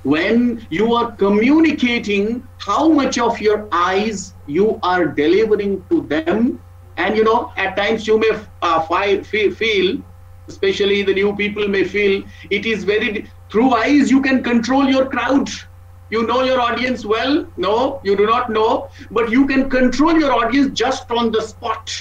When you are communicating, how much of your eyes you are delivering to them, and at times you may feel, especially the new people may feel, it is very, through eyes you can control your crowd. You know your audience well? No, you do not know, but you can control your audience just on the spot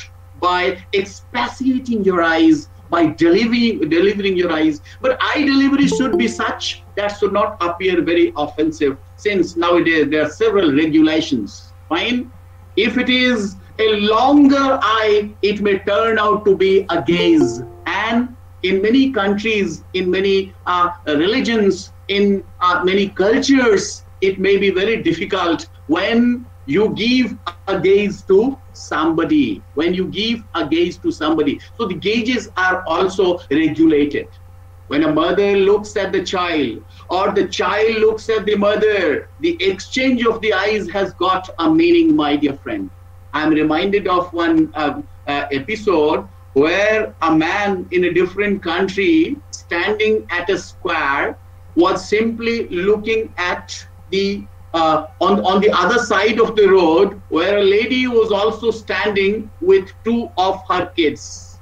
by expatiating your eyes, by delivering your eyes. But eye delivery should be such that should not appear very offensive, since nowadays there are several regulations. Fine. If it is a longer eye, it may turn out to be a gaze. And in many countries, in many religions, in many cultures, it may be very difficult when you give a gaze to somebody, when you give a gaze to somebody. So the gazes are also regulated. When a mother looks at the child or the child looks at the mother, the exchange of the eyes has got a meaning, my dear friend. I'm reminded of one episode where a man in a different country standing at a square was simply looking at the on the other side of the road, where a lady was also standing with two of her kids.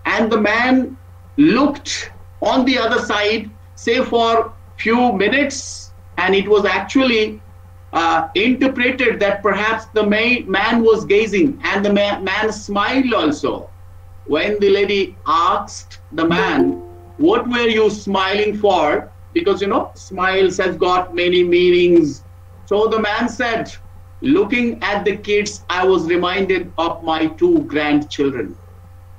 And the man looked on the other side, say for few minutes, and it was actually interpreted that perhaps the man was gazing, and the man smiled also. When the lady asked the man, what were you smiling for? Because smiles have got many meanings. So the man said, looking at the kids, I was reminded of my two grandchildren.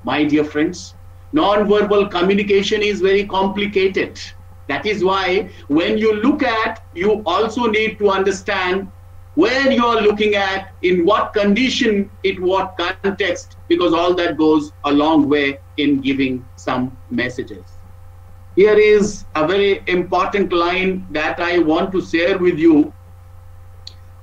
My dear friends, non-verbal communication is very complicated. That is why when you look at, you also need to understand where you are looking at, in what condition, in what context, because all that goes a long way in giving some messages. Here is a very important line that I want to share with you.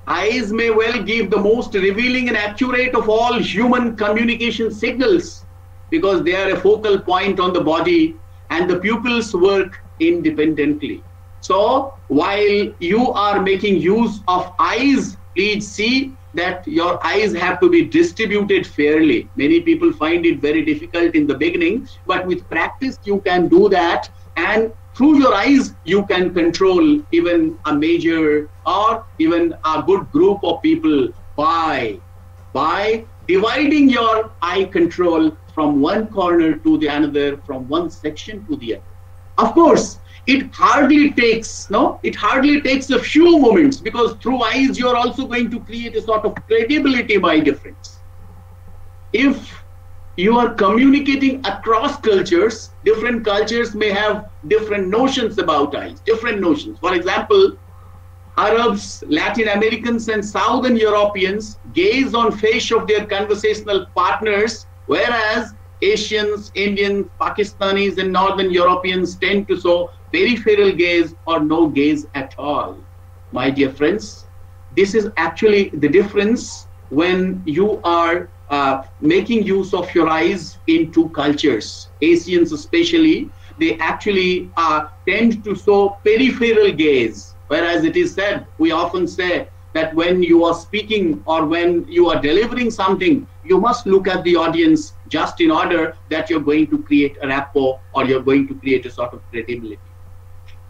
Eyes may well give the most revealing and accurate of all human communication signals, because they are a focal point on the body and the pupils work independently. So while you are making use of eyes, please see that your eyes have to be distributed fairly. Many people find it very difficult in the beginning, but with practice you can do that, and through your eyes you can control even a major or even a good group of people by dividing your eye control from one corner to the another, from one section to the other. Of course, it hardly takes a few moments, because through eyes you are also going to create a sort of credibility by difference. If you are communicating across cultures, different cultures may have different notions about eyes, different notions. For example, Arabs, Latin Americans, and Southern Europeans gaze on face of their conversational partners, whereas Asians, Indians, Pakistanis, and Northern Europeans tend to show peripheral gaze or no gaze at all. My dear friends, this is actually the difference when you are making use of your eyes in two cultures. Asians especially, they actually tend to show peripheral gaze. Whereas it is said, we often say that when you are speaking or when you are delivering something, you must look at the audience just in order that you're going to create a rapport or you're going to create a sort of credibility.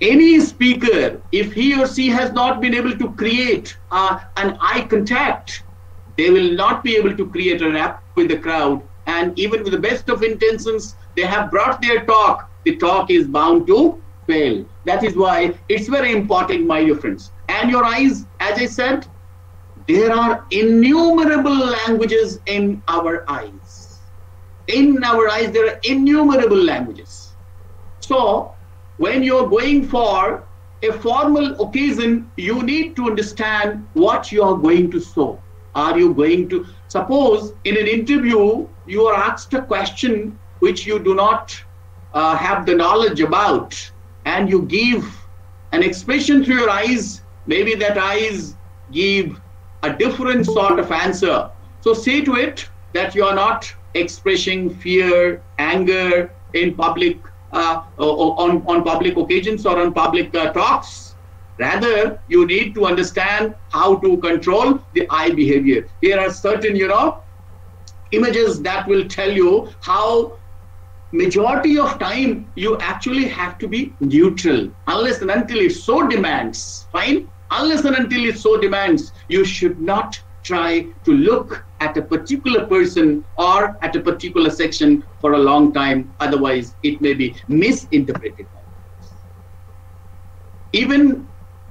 Any speaker, if he or she has not been able to create an eye contact, they will not be able to create a rapport with the crowd. And even with the best of intentions, they have brought their talk, the talk is bound to fail. That is why it's very important, my dear friends. And your eyes, as I said, there are innumerable languages in our eyes. In our eyes, there are innumerable languages. So when you're going for a formal occasion, you need to understand what you are going to show. Are you going to, suppose in an interview, you are asked a question which you do not have the knowledge about, and you give an expression through your eyes, maybe that eyes give a different sort of answer. So see to it that you are not expressing fear, anger in public, on public occasions or on public talks. Rather, you need to understand how to control the eye behavior. Here are certain, images that will tell you how majority of time you actually have to be neutral, unless and until it so demands, fine? Unless and until it so demands, you should not try to look at a particular person or at a particular section for a long time. Otherwise, it may be misinterpreted. Even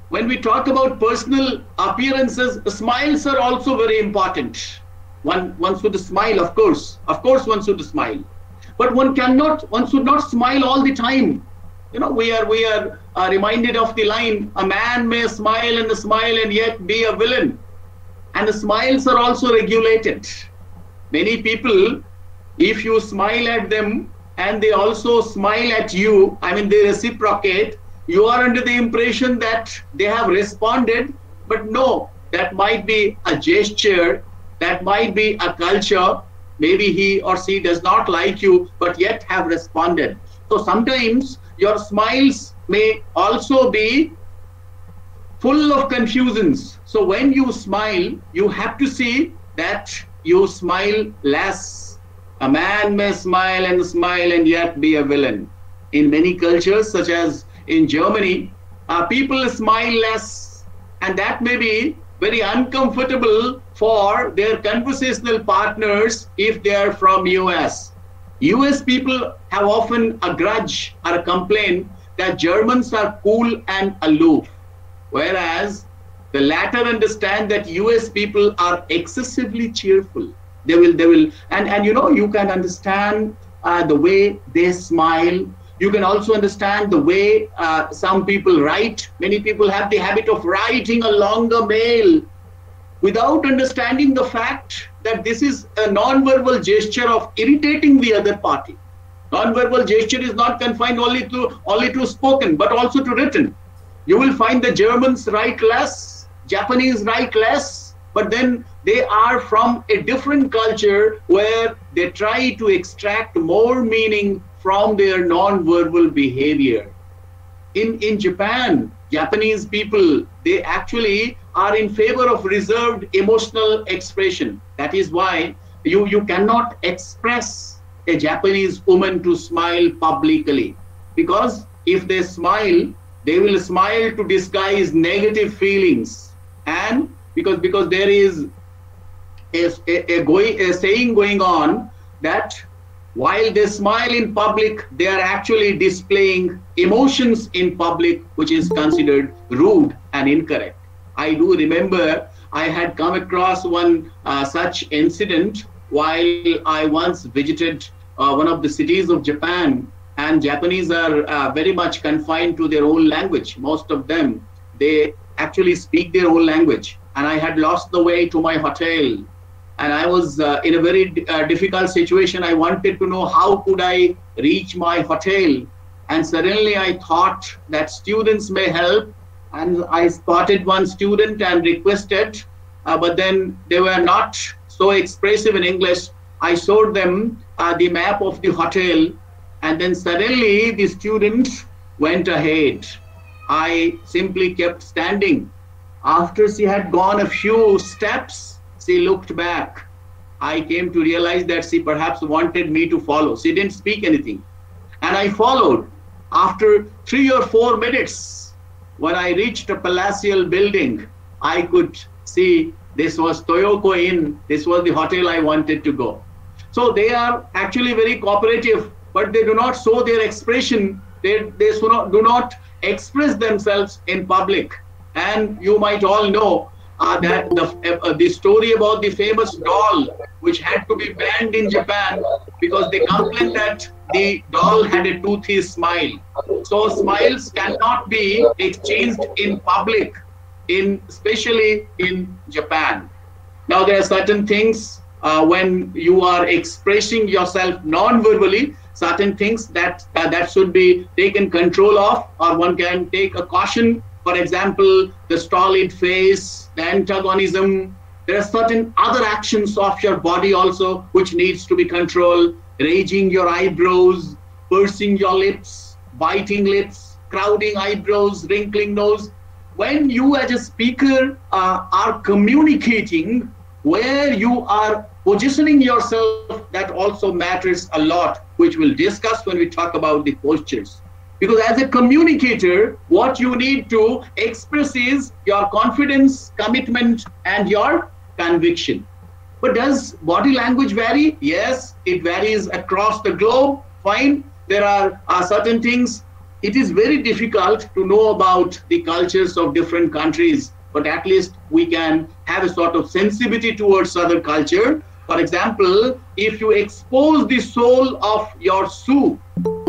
when we talk about personal appearances, smiles are also very important. One should smile, of course. Of course, one should smile. But one should not smile all the time. We are reminded of the line, a man may smile and yet be a villain. And the smiles are also regulated. Many people, if you smile at them and they also smile at you, I mean, they reciprocate, you are under the impression that they have responded, but no, that might be a gesture, that might be a culture. Maybe he or she does not like you, but yet have responded. So sometimes your smiles may also be full of confusions. So when you smile, you have to see that you smile less. A man may smile and yet be a villain. In many cultures, such as in Germany, people smile less, and that may be very uncomfortable for their conversational partners if they are from US. US people have often a grudge or a complaint that Germans are cool and aloof, whereas the latter understand that US people are excessively cheerful. They will, and you can understand the way they smile. You can also understand the way some people write. Many people have the habit of writing a longer mail without understanding the fact that this is a non-verbal gesture of irritating the other party. Non-verbal gesture is not confined only to spoken, but also to written. You will find the Germans write less, Japanese write less, but then they are from a different culture where they try to extract more meaning from their non-verbal behavior. In Japan, Japanese people, they actually are in favor of reserved emotional expression. That is why you cannot express a Japanese woman to smile publicly, because if they smile, they will smile to disguise negative feelings, and because there is a saying going on that while they smile in public, they are actually displaying emotions in public, which is considered rude and incorrect. I do remember I had come across one such incident while I once visited one of the cities of Japan, and Japanese are very much confined to their own language. Most of them, they actually speak their own language. And I had lost the way to my hotel. And I was in a very difficult situation. I wanted to know how could I reach my hotel. And suddenly I thought that students may help. And I spotted one student and requested, but then they were not so expressive in English. I showed them the map of the hotel, and then suddenly the student went ahead. I simply kept standing. After she had gone a few steps, she looked back. I came to realize that she perhaps wanted me to follow. She didn't speak anything. And I followed. After 3 or 4 minutes, when I reached a palatial building, I could see this was Toyoko Inn. This was the hotel I wanted to go. So they are actually very cooperative, but they do not show their expression. They do not express themselves in public. And you might all know that the story about the famous doll, which had to be banned in Japan because they complained that the doll had a toothy smile. So smiles cannot be exchanged in public, especially in Japan. Now there are certain things when you are expressing yourself non-verbally, certain things that should be taken control of, or one can take a caution. For example, the stolid face, the antagonism. There are certain other actions of your body also which needs to be controlled. Raising your eyebrows, pursing your lips, biting lips, crowding eyebrows, wrinkling nose. When you as a speaker are communicating, where you are positioning yourself, that also matters a lot, which we'll discuss when we talk about the postures. Because as a communicator, what you need to express is your confidence, commitment, and your conviction. But does body language vary? Yes, it varies across the globe. Fine. There are certain things. It is very difficult to know about the cultures of different countries, but at least we can have a sort of sensitivity towards other culture. For example, if you expose the sole of your shoe,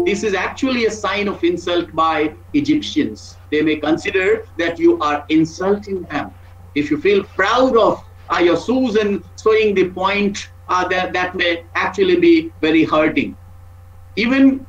this is actually a sign of insult by Egyptians. They may consider that you are insulting them. If you feel proud of your shoes and showing the point, that may actually be very hurting. Even,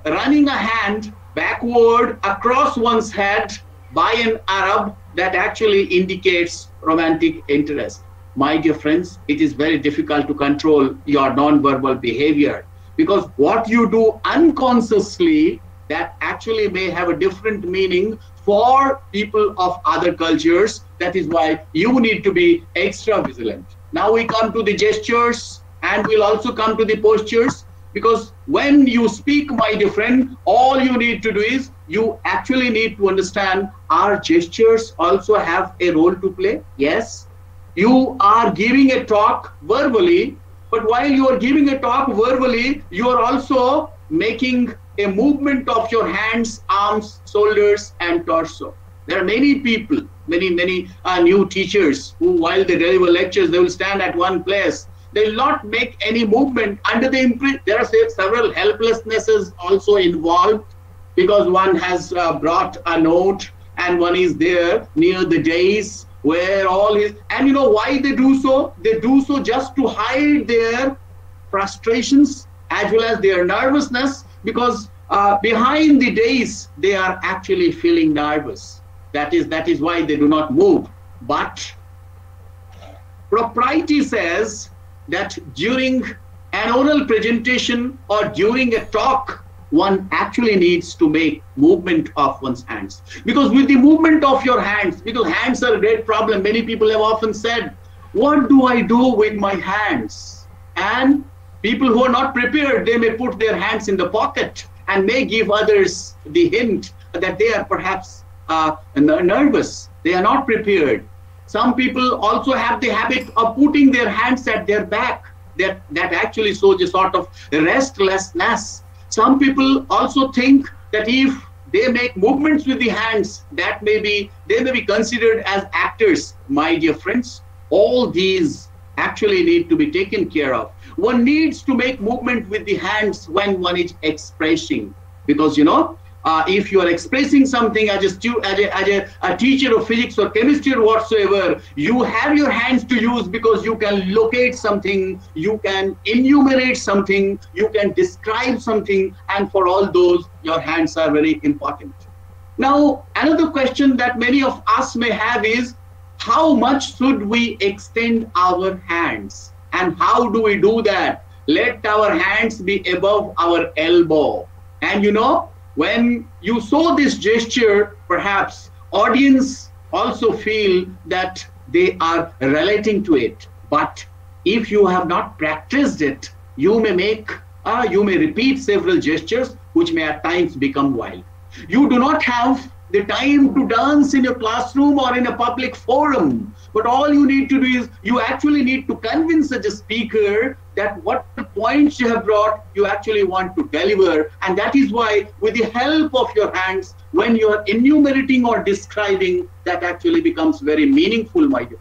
running a hand backward across one's head by an Arab, that actually indicates romantic interest. My dear friends, it is very difficult to control your non-verbal behavior, because what you do unconsciously, that actually may have a different meaning for people of other cultures. That is why you need to be extra vigilant. Now we come to the gestures, and we'll also come to the postures, because when you speak, my dear friend, all you need to do is you actually need to understand, our gestures also have a role to play. Yes, you are giving a talk verbally, but while you are giving a talk verbally, you are also making a movement of your hands, arms, shoulders, and torso. There are many people, many new teachers who, while they deliver lectures, they will stand at one place. They will not make any movement under the imprint. There are several helplessnesses also involved, because one has brought a note and one is there near the dais where all his, and you know why they do so? They do so just to hide their frustrations as well as their nervousness, because behind the dais they are actually feeling nervous. That is why they do not move. But propriety says that during an oral presentation or during a talk, one actually needs to make movement of one's hands. Because with the movement of your hands, because hands are a great problem. Many people have often said, what do I do with my hands? And people who are not prepared, they may put their hands in the pocket and may give others the hint that they are perhaps nervous. They are not prepared. Some people also have the habit of putting their hands at their back. That actually shows a sort of restlessness. Some people also think that if they make movements with the hands, they may be considered as actors. My dear friends, all these actually need to be taken care of. One needs to make movement with the hands when one is expressing, because if you are expressing something as a teacher of physics or chemistry or whatsoever, you have your hands to use, because you can locate something, you can enumerate something, you can describe something, and for all those, your hands are very important. Now, another question that many of us may have is, how much should we extend our hands? And how do we do that? Let our hands be above our elbow. And when you saw this gesture, perhaps audience also feel that they are relating to it. But if you have not practiced it, you may repeat several gestures, which may at times become wild. You do not have the time to dance in your classroom or in a public forum. But all you need to do is, you actually need to convince such a speaker that what points you have brought, you actually want to deliver. And that is why, with the help of your hands, when you are enumerating or describing, that actually becomes very meaningful, my dear.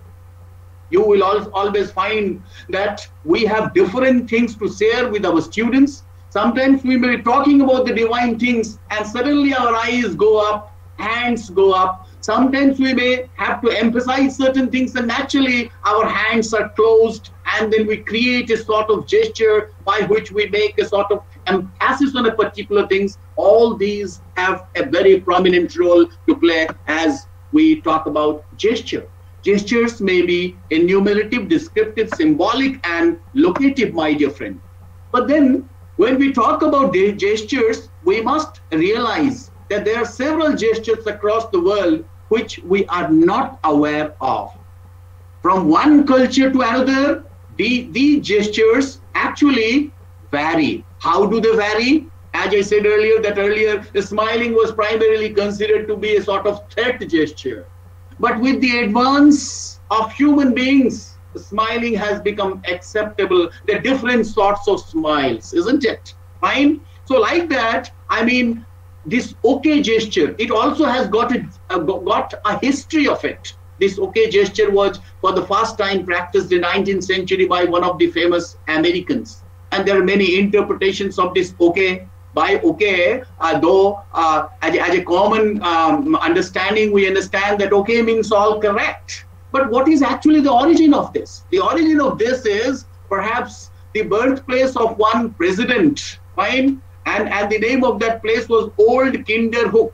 You will always find that we have different things to share with our students. Sometimes we may be talking about the divine things, and suddenly our eyes go up, hands go up. Sometimes we may have to emphasize certain things, and naturally our hands are closed, and then we create a sort of gesture by which we make a sort of emphasis on a particular things. All these have a very prominent role to play as we talk about gesture. Gestures may be enumerative, descriptive, symbolic, and locative, my dear friend. But then when we talk about gestures, we must realize that there are several gestures across the world which we are not aware of. From one culture to another, the gestures actually vary. How do they vary? As I said earlier, the smiling was primarily considered to be a sort of threat gesture. But with the advance of human beings, the smiling has become acceptable. There are different sorts of smiles, isn't it? Fine. So like that, this okay gesture, it also has got a history of it. This okay gesture was for the first time practiced in the 19th century by one of the famous Americans. And there are many interpretations of this okay. By okay, though as a common understanding, we understand that okay means all correct. But what is actually the origin of this? The origin of this is perhaps the birthplace of one president, fine? And the name of that place was Old Kinderhook.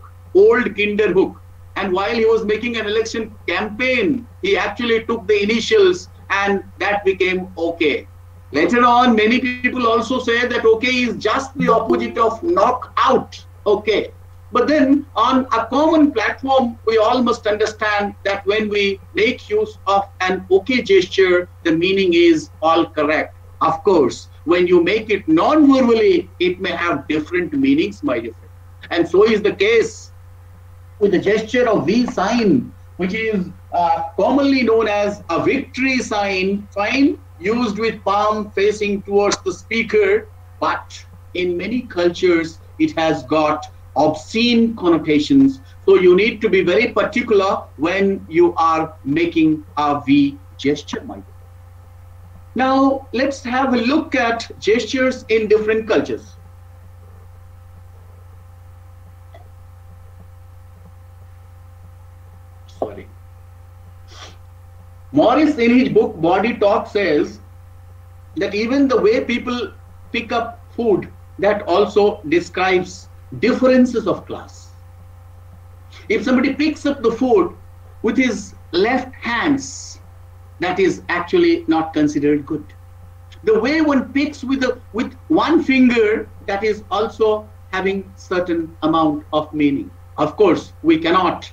And while he was making an election campaign, he actually took the initials, and that became okay. Later on, many people also say that okay is just the opposite of knockout. Okay. But then on a common platform, we all must understand that when we make use of an okay gesture, the meaning is all correct. Of course, when you make it non-verbally, it may have different meanings, my dear friend. And so is the case with the gesture of V sign, which is commonly known as a victory sign, used with palm facing towards the speaker. But in many cultures, it has got obscene connotations. So you need to be very particular when you are making a V gesture, my dear. Now, let's have a look at gestures in different cultures. Sorry. Morris, in his book Body Talk, says that even the way people pick up food, that also describes differences of class. If somebody picks up the food with his left hands, that is actually not considered good. The way one picks with one finger, that is also having certain amount of meaning. Of course, we cannot,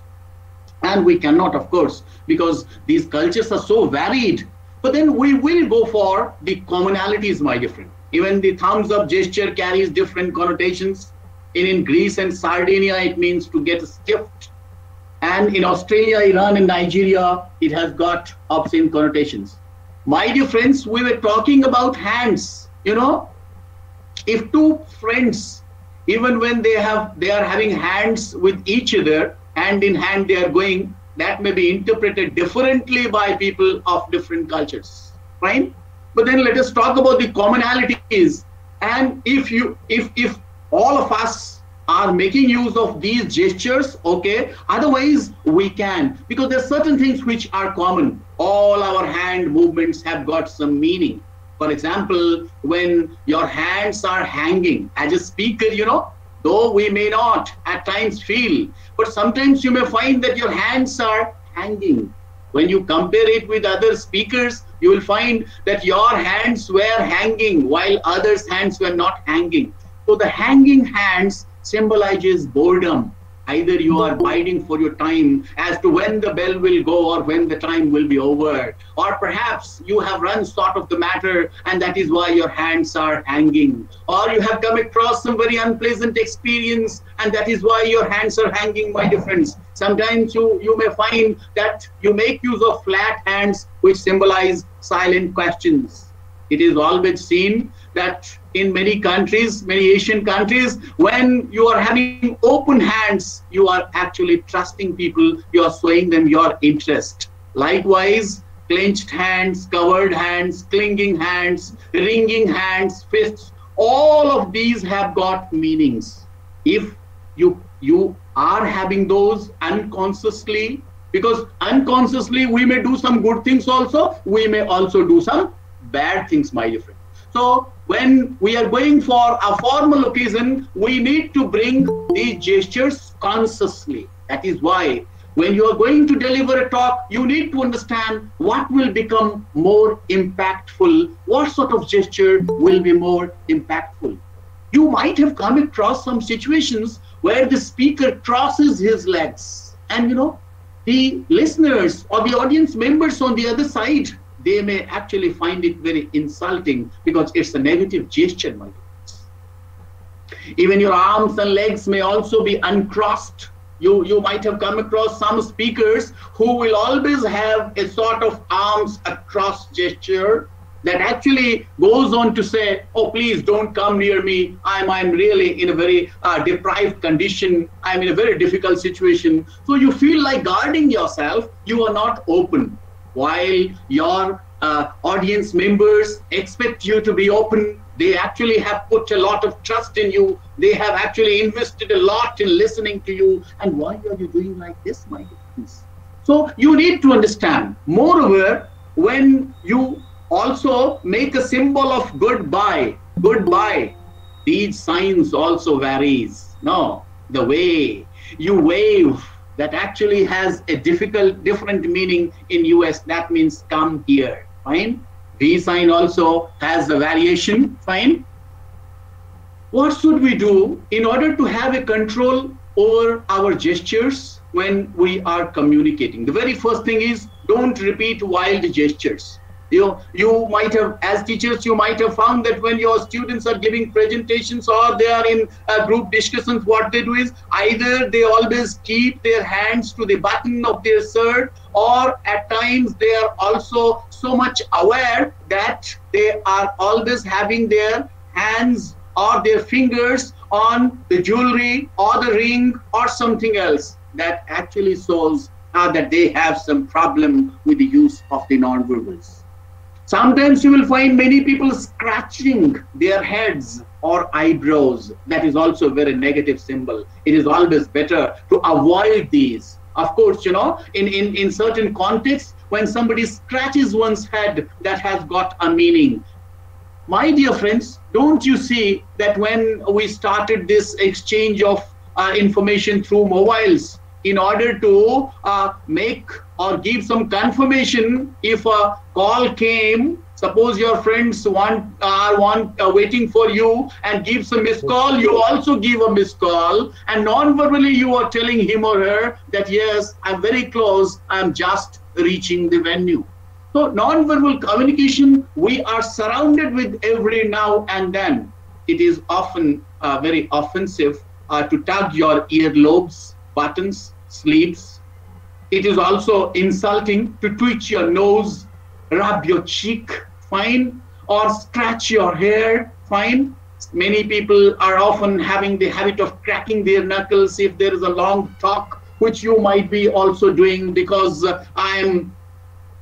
of course, because these cultures are so varied. But then we will go for the commonalities, my dear friend. Even the thumbs up gesture carries different connotations. In Greece and Sardinia, it means to get stiffed. And in Australia, Iran, and Nigeria, it has got obscene connotations. My dear friends, we were talking about hands. You know, if two friends, even when they are having hands with each other, hand in hand they are going, that may be interpreted differently by people of different cultures, right? But then let us talk about the commonalities. And if all of us are making use of these gestures, okay, otherwise we can, because there are certain things which are common. All our hand movements have got some meaning. For example, when your hands are hanging as a speaker, you know, though we may not at times feel, but sometimes you may find that your hands are hanging. When you compare it with other speakers, you will find that your hands were hanging while others' hands were not hanging. So the hanging hands symbolizes boredom. Either you are biding for your time as to when the bell will go or when the time will be over. Or perhaps you have run short of the matter and that is why your hands are hanging. Or you have come across some very unpleasant experience and that is why your hands are hanging, my dear friends. Sometimes you may find that you make use of flat hands which symbolize silent questions. It is always seen that in many countries, many Asian countries, when you are having open hands, you are actually trusting people, you are showing them your interest. Likewise, clenched hands, covered hands, clinging hands, wringing hands, fists, all of these have got meanings. If you are having those unconsciously, because unconsciously we may do some good things also, we may also do some bad things, my dear friend. So when we are going for a formal occasion, we need to bring these gestures consciously. That is why when you are going to deliver a talk, you need to understand what will become more impactful, what sort of gesture will be more impactful. You might have come across some situations where the speaker crosses his legs and, you know, the listeners or the audience members on the other side, they may actually find it very insulting because it's a negative gesture, my friends. Even your arms and legs may also be uncrossed. You might have come across some speakers who will always have a sort of arms across gesture that actually goes on to say, oh, please don't come near me. I'm really in a very deprived condition. I'm in a very difficult situation. So you feel like guarding yourself. You are not open. While your audience members expect you to be open, they actually have put a lot of trust in you. They have actually invested a lot in listening to you. And why are you doing like this, my friends? So you need to understand. Moreover, when you also make a symbol of goodbye, these signs also varies. No, the way you wave, that actually has a different meaning in US. That means come here, fine. V sign also has a variation, fine. What should we do in order to have a control over our gestures when we are communicating? The very first thing is don't repeat wild gestures. You might have, as teachers, you might have found that when your students are giving presentations or they are in group discussions, what they do is either they always keep their hands to the button of their shirt, or at times they are also so much aware that they are always having their hands or their fingers on the jewelry or the ring or something else. That actually shows that they have some problem with the use of the non-verbals. Sometimes you will find many people scratching their heads or eyebrows. That is also a very negative symbol. It is always better to avoid these. Of course, you know, in certain contexts, when somebody scratches one's head, that has got a meaning. My dear friends, don't you see that when we started this exchange of information through mobiles, in order to make or give some confirmation, if a call came, suppose your friends are waiting for you and gives a missed call, you also give a missed call, and non-verbally you are telling him or her that yes, I'm very close, I'm just reaching the venue. So non-verbal communication, we are surrounded with every now and then. It is often very offensive to tug your earlobes, buttons, sleeves, It is also insulting to twitch your nose, rub your cheek, fine, or scratch your hair, fine. Many people are often having the habit of cracking their knuckles if there is a long talk, which you might be also doing, because I am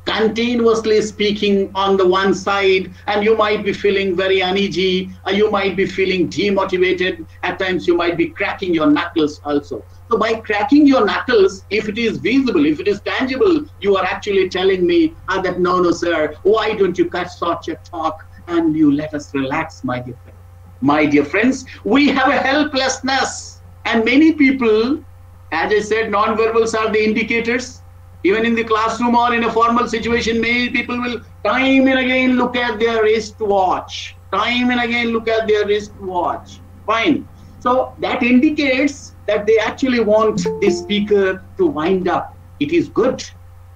continuously speaking on the one side, and you might be feeling very uneasy, or you might be feeling demotivated. At times you might be cracking your knuckles also. So by cracking your knuckles, if it is visible, if it is tangible, you are actually telling me that no, sir, why don't you cut such a talk and you let us relax, my dear friend. My dear friends, we have a helplessness, and many people, as I said, non-verbals are the indicators. Even in the classroom or in a formal situation, many people will time and again look at their wristwatch. Time and again look at their wristwatch. Fine. So that indicates that they actually want the speaker to wind up. It is good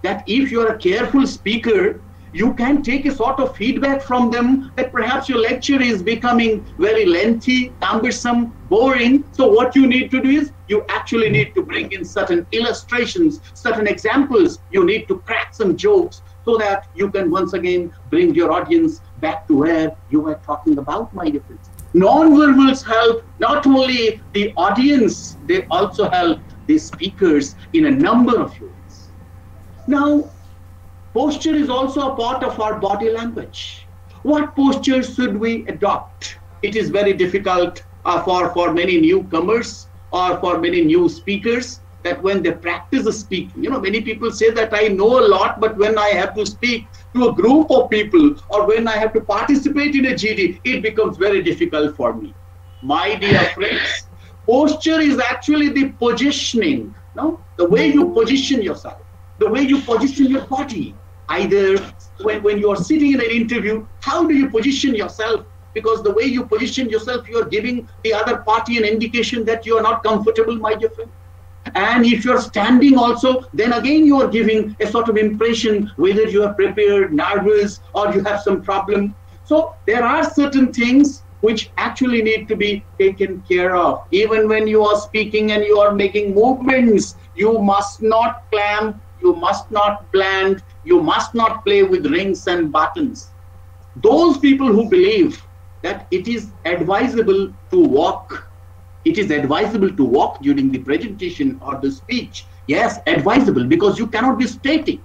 that if you are a careful speaker, you can take a sort of feedback from them that perhaps your lecture is becoming very lengthy, cumbersome, boring. So what you need to do is you actually need to bring in certain illustrations, certain examples. You need to crack some jokes so that you can once again bring your audience back to where you were talking about, my dear friends. Non-verbals help not only the audience, they also help the speakers in a number of ways. Now, posture is also a part of our body language. What posture should we adopt? It is very difficult for many newcomers or for many new speakers, that when they practice speaking, many people say that I know a lot, but when I have to speak to a group of people or when I have to participate in a GD, it becomes very difficult for me. My dear friends, posture is actually the positioning, the way you position yourself, the way you position your body. Either when you are sitting in an interview, how do you position yourself? Because the way you position yourself, you are giving the other party an indication that you are not comfortable, my dear friend. And if you are standing also, then again you are giving a sort of impression whether you are prepared, nervous, or you have some problem. So there are certain things which actually need to be taken care of. Even when you are speaking and you are making movements, you must not clamp, you must not blend, you must not play with rings and buttons. Those people who believe that it is advisable to walk, it is advisable to walk during the presentation or the speech. Yes, advisable, because you cannot be static.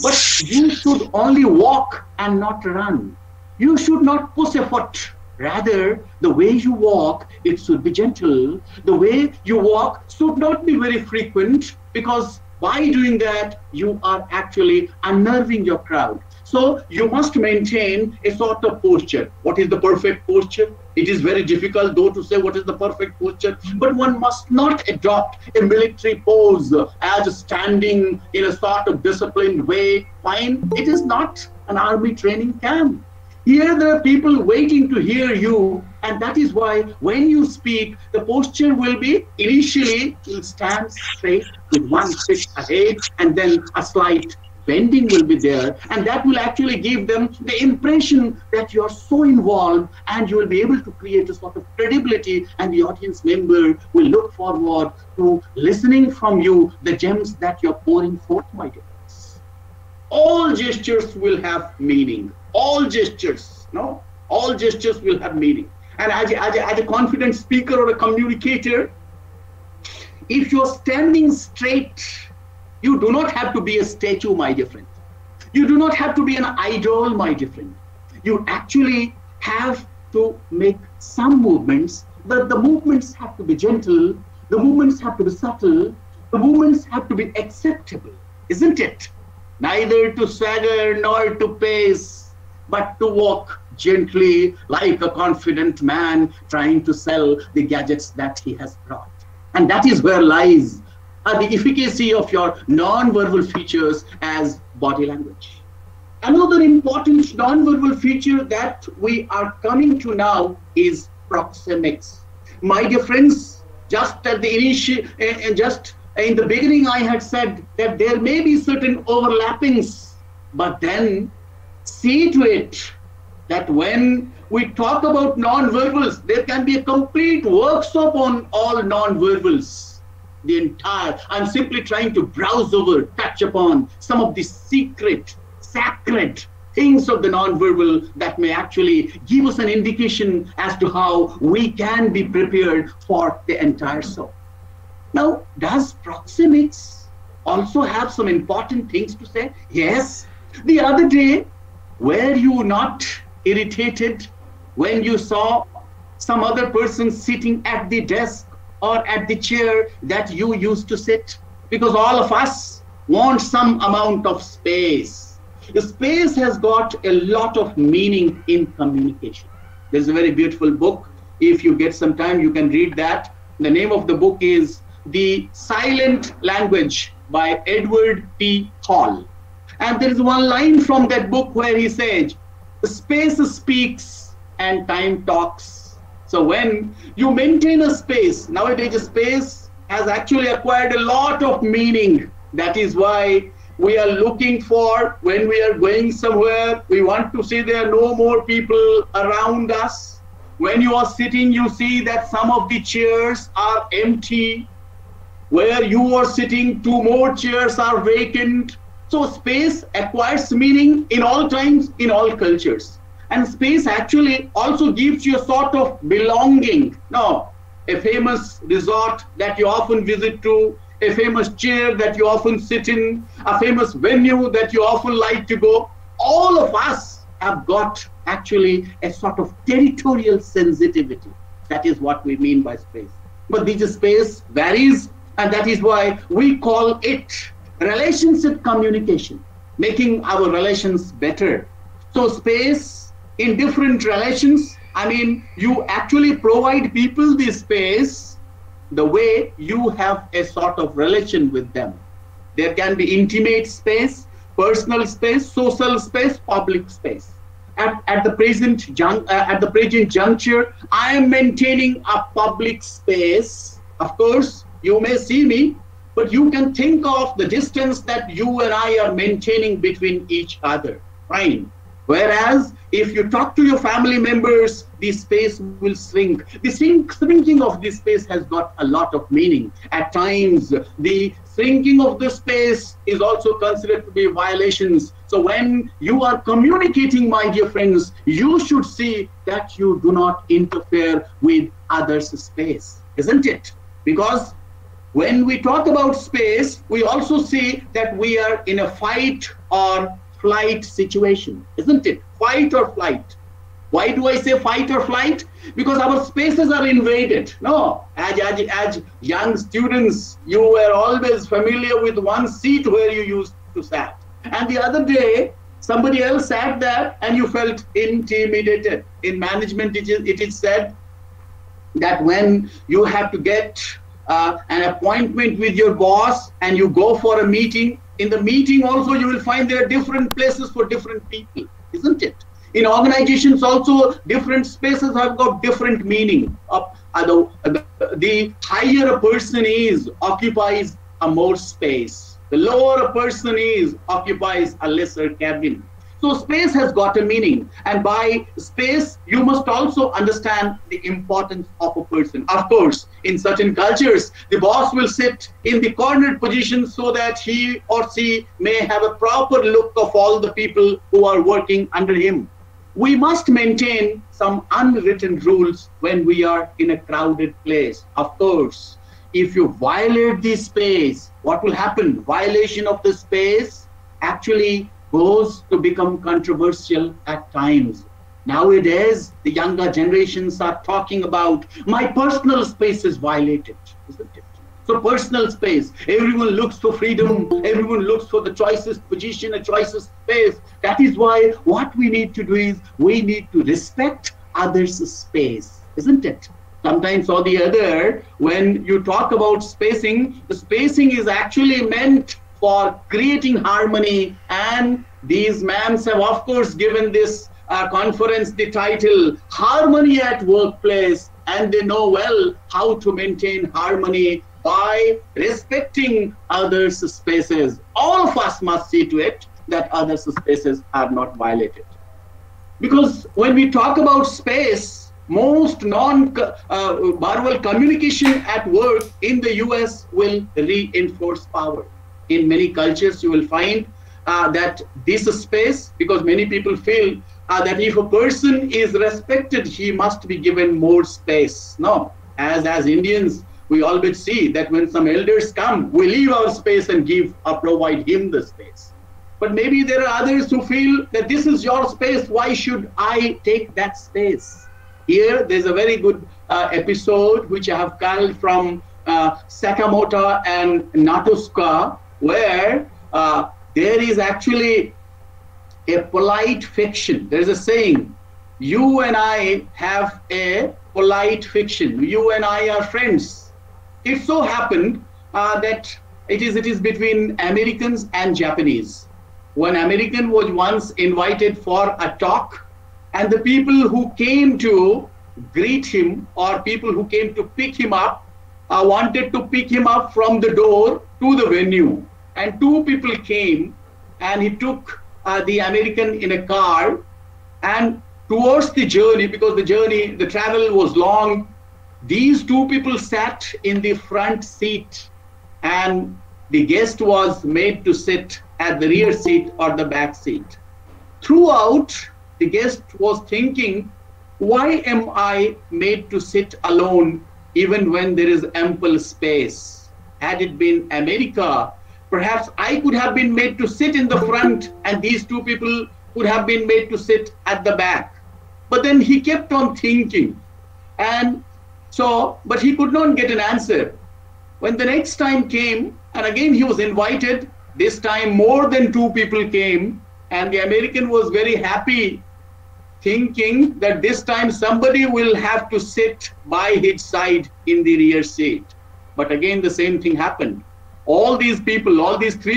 But you should only walk and not run. You should not push a foot. Rather, the way you walk, it should be gentle. The way you walk should not be very frequent, because by doing that, you are actually unnerving your crowd. So you must maintain a sort of posture. What is the perfect posture? It is very difficult, though, to say what is the perfect posture. But one must not adopt a military pose as standing in a sort of disciplined way. Fine, it is not an army training camp. Here there are people waiting to hear you, and that is why when you speak, the posture will be initially you'll stand straight with one foot ahead, and then a slight bending will be there, and that will actually give them the impression that you are so involved, and you will be able to create a sort of credibility, and the audience member will look forward to listening from you the gems that you're pouring forth, my dear friends. All gestures will have meaning. All gestures, all gestures will have meaning. And as a confident speaker or a communicator, if you're standing straight, you do not have to be a statue, my dear friend. You do not have to be an idol, my dear friend. You actually have to make some movements, but the movements have to be gentle, the movements have to be subtle, the movements have to be acceptable, isn't it? Neither to swagger nor to pace, but to walk gently like a confident man trying to sell the gadgets that he has brought. And that is where lies the efficacy of your non-verbal features as body language. Another important non-verbal feature that we are coming to now is proxemics. My dear friends, just at the just in the beginning, I had said that there may be certain overlappings, but then see to it that when we talk about non-verbals, there can be a complete workshop on all non-verbals. the entire. I'm simply trying to browse over, touch upon some of the secret, sacred things of the nonverbal that may actually give us an indication as to how we can be prepared for the entire soul. Now, does proxemics also have some important things to say? Yes. The other day, were you not irritated when you saw some other person sitting at the desk or at the chair that you used to sit? Because all of us want some amount of space. The space has got a lot of meaning in communication. There's a very beautiful book. If you get some time, you can read that. The name of the book is The Silent Language by Edward P. Hall. And there is one line from that book where he says, space speaks and time talks. So when you maintain a space, nowadays a space has actually acquired a lot of meaning. That is why we are looking for, when we are going somewhere, we want to see there are no more people around us. When you are sitting, you see that some of the chairs are empty. Where you are sitting, 2 more chairs are vacant. So space acquires meaning in all times, in all cultures. And space actually also gives you a sort of belonging. Now, a famous resort that you often visit to, a famous chair that you often sit in, a famous venue that you often like to go. All of us have got actually a sort of territorial sensitivity. That is what we mean by space. But this space varies, and that is why we call it relationship communication, making our relations better. So space in different relations, I mean, you actually provide people this space the way you have a sort of relation with them. There can be intimate space, personal space, social space, public space. At the present juncture, I am maintaining a public space. Of course, you may see me, but you can think of the distance that you and I are maintaining between each other, fine. Whereas if you talk to your family members, the space will shrink. The shrinking of this space has got a lot of meaning. At times, the shrinking of the space is also considered to be violations. So when you are communicating, my dear friends, you should see that you do not interfere with others' space, isn't it? Because when we talk about space, we also see that we are in a fight or flight situation, isn't it? Fight or flight. Why do I say fight or flight? Because our spaces are invaded. No, as young students, you were always familiar with one seat where you used to sit. And the other day, somebody else sat there and you felt intimidated. In management, it is said that when you have to get an appointment with your boss and you go for a meeting, in the meeting also you will find there are different places for different people, isn't it? In organizations also, different spaces have got different meaning. The higher a person is, occupies a more space. The lower a person is, occupies a lesser cabin. So space has got a meaning, and by space you must also understand the importance of a person. Of course, in certain cultures, the boss will sit in the cornered position so that he or she may have a proper look of all the people who are working under him. We must maintain some unwritten rules when we are in a crowded place. Of course, if you violate the space, what will happen? Violation of the space actually goes to become controversial at times. Nowadays, the younger generations are talking about my personal space is violated, isn't it? So personal space, everyone looks for freedom, everyone looks for the choicest position, a choicest space. That is why what we need to do is we need to respect others' space, isn't it? Sometimes or the other, when you talk about spacing, the spacing is actually meant for creating harmony, and these ma'ams have of course given this conference the title Harmony at Workplace, and they know well how to maintain harmony by respecting others' spaces. All of us must see to it that others' spaces are not violated. Because when we talk about space, most non-verbal communication at work in the US will reinforce power. In many cultures, you will find that this space, because many people feel that if a person is respected, he must be given more space. No, as Indians, we always see that when some elders come, we leave our space and provide him the space. But maybe there are others who feel that this is your space. Why should I take that space? Here, there's a very good episode which I have culled from Sakamoto and Natuska, where there is actually a polite fiction. There's a saying, you and I have a polite fiction. You and I are friends. It so happened that it is between Americans and Japanese. One American was once invited for a talk, and the people who came to greet him, or people who came to pick him up, wanted to pick him up from the door to the venue. And two people came, and he took the American in a car, and towards the journey, because the travel was long, these two people sat in the front seat, and the guest was made to sit at the rear seat or the back seat. Throughout, the guest was thinking, why am I made to sit alone even when there is ample space? Had it been America, perhaps I could have been made to sit in the front and these two people could have been made to sit at the back. But then he kept on thinking, but he could not get an answer. When the next time came, and again he was invited, this time more than two people came, and the American was very happy, thinking that this time somebody will have to sit by his side in the rear seat. But again, the same thing happened. All these three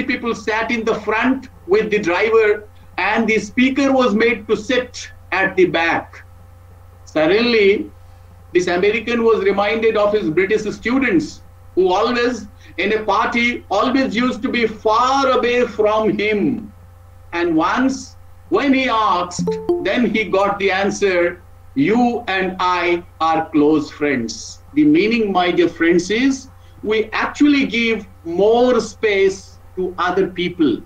people sat in the front with the driver, and the speaker was made to sit at the back. Suddenly, this American was reminded of his British students, who always, in a party, always used to be far away from him. And once, when he asked, then he got the answer, you and I are close friends. The meaning, my dear friends, is we actually give more space to other people.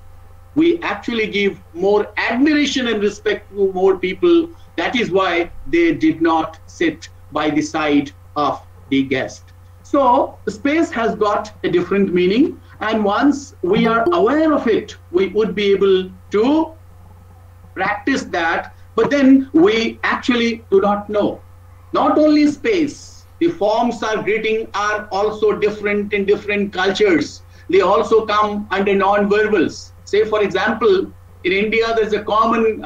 We actually give more admiration and respect to more people. That is why they did not sit by the side of the guest. So space has got a different meaning, and once we are aware of it, we would be able to practice that, but then we actually do not know. Not only space, the forms of greeting are also different in different cultures. They also come under non-verbals. Say, for example, in India, there's a common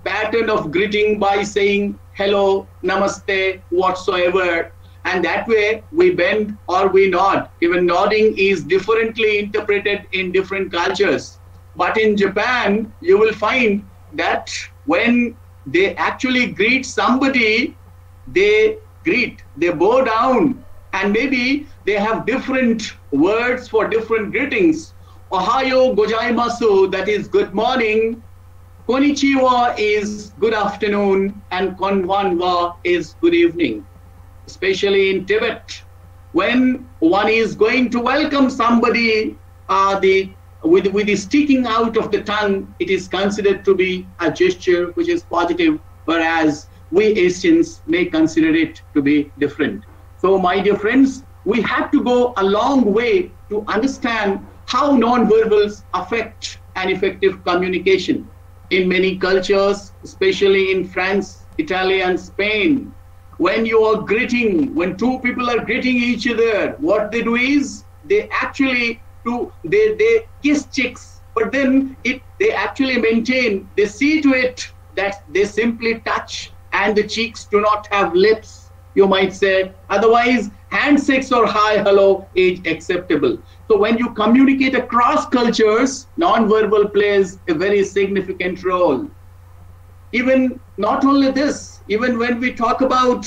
pattern of greeting by saying hello, namaste, whatsoever. And that way we bend or we nod. Even nodding is differently interpreted in different cultures. But in Japan, you will find that when they actually greet somebody, they bow down, and maybe they have different words for different greetings. Ohayo gozaimasu, that is good morning. Konnichiwa is good afternoon, and konbanwa is good evening. Especially in Tibet, when one is going to welcome somebody, with the sticking out of the tongue, it is considered to be a gesture which is positive, whereas we Asians may consider it to be different. So, my dear friends, we have to go a long way to understand how non-verbals affect an effective communication. In many cultures, especially in France, Italy, and Spain, when you are greeting, when two people are greeting each other, what they do is they actually they kiss cheeks, but then they actually maintain, they see to it that they simply touch, and the cheeks do not have lips, you might say. Otherwise, handshakes or hi, hello is acceptable. So when you communicate across cultures, non-verbal plays a very significant role. Even not only this, even when we talk about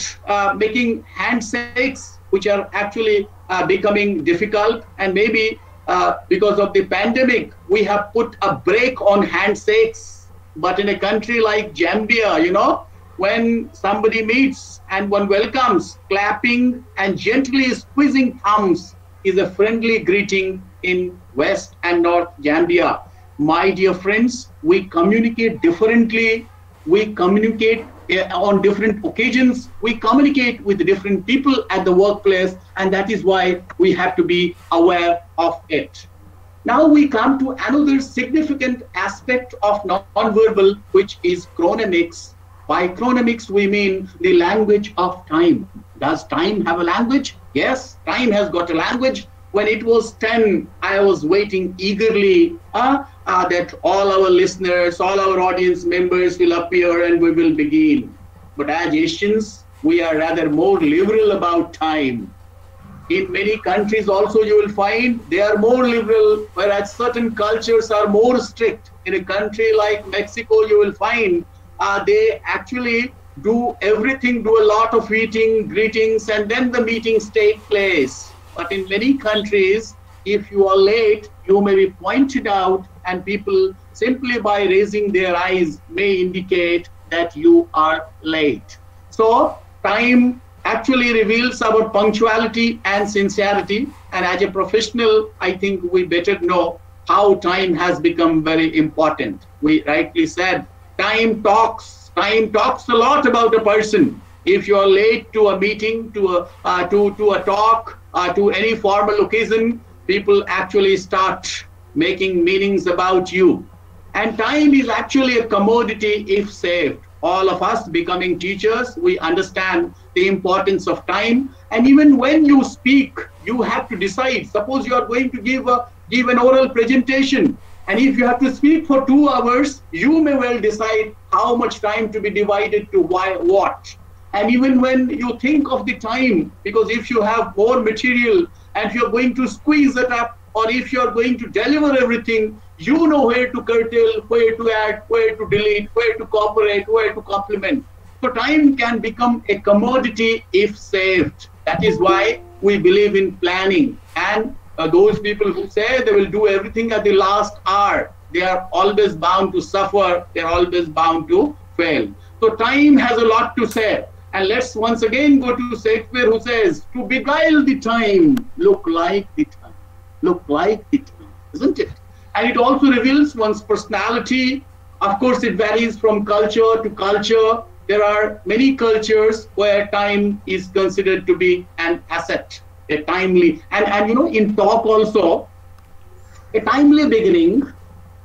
making handshakes, which are actually becoming difficult, and maybe because of the pandemic, we have put a break on handshakes. But in a country like Zambia, when somebody meets and one welcomes, clapping and gently squeezing thumbs is a friendly greeting in West and North Gambia. My dear friends, we communicate differently. We communicate on different occasions. We communicate with different people at the workplace, and that is why we have to be aware of it. Now we come to another significant aspect of non-verbal, which is chronemics. By chronemics, we mean the language of time. Does time have a language? Yes, time has got a language. When it was 10, I was waiting eagerly that all our listeners, all our audience members will appear and we will begin. But as Asians, we are rather more liberal about time. In many countries also you will find they are more liberal, whereas certain cultures are more strict. In a country like Mexico, you will find they actually do everything, do a lot of eating, greetings, and then the meetings take place. But in many countries, if you are late, you may be pointed out, and people simply by raising their eyes may indicate that you are late. So time actually reveals our punctuality and sincerity. And as a professional, I think we better know how time has become very important. We rightly said, time talks a lot about a person. If you are late to a meeting, to a talk, to any formal occasion, people actually start making meanings about you. And time is actually a commodity if saved. All of us becoming teachers, we understand the importance of time. And even when you speak, you have to decide. Suppose you are going to give an oral presentation, and if you have to speak for 2 hours, you may well decide how much time to be divided to what. And even when you think of the time, because if you have more material and you're going to squeeze it up, or if you're going to deliver everything, you know where to curtail, where to add, where to delete, where to cooperate, where to complement. So time can become a commodity if saved. That is why we believe in planning. And those people who say they will do everything at the last hour, they are always bound to suffer. They are always bound to fail. So time has a lot to say. And let's once again go to Shakespeare, who says, to beguile the time, look like the time. Look like the time, isn't it? And it also reveals one's personality. Of course, it varies from culture to culture. There are many cultures where time is considered to be an asset, a timely, and you know, in talk also, a timely beginning,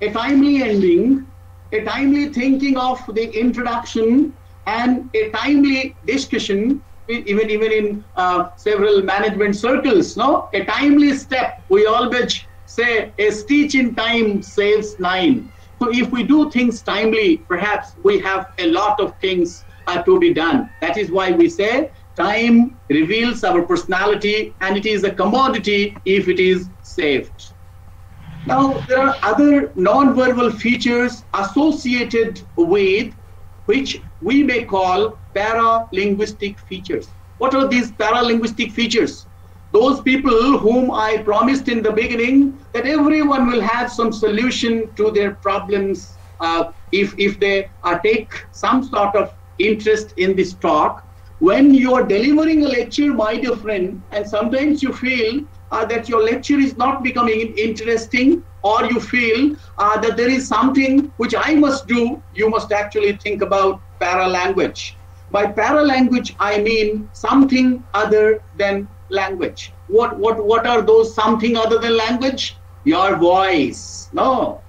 a timely ending, a timely thinking of the introduction, and a timely discussion, even in several management circles, no? A timely step. We always say a stitch in time saves 9. So if we do things timely, perhaps we have a lot of things to be done. That is why we say time reveals our personality, and it is a commodity if it is saved. Now, there are other non-verbal features associated with which we may call para-linguistic features. What are these para-linguistic features? Those people whom I promised in the beginning that everyone will have some solution to their problems if they take some sort of interest in this talk. When you are delivering a lecture, my dear friend, and sometimes you feel that your lecture is not becoming interesting, or you feel that there is something which I must do, you must actually think about para-language. By para-language, I mean something other than language. What are those something other than language? Your voice. No.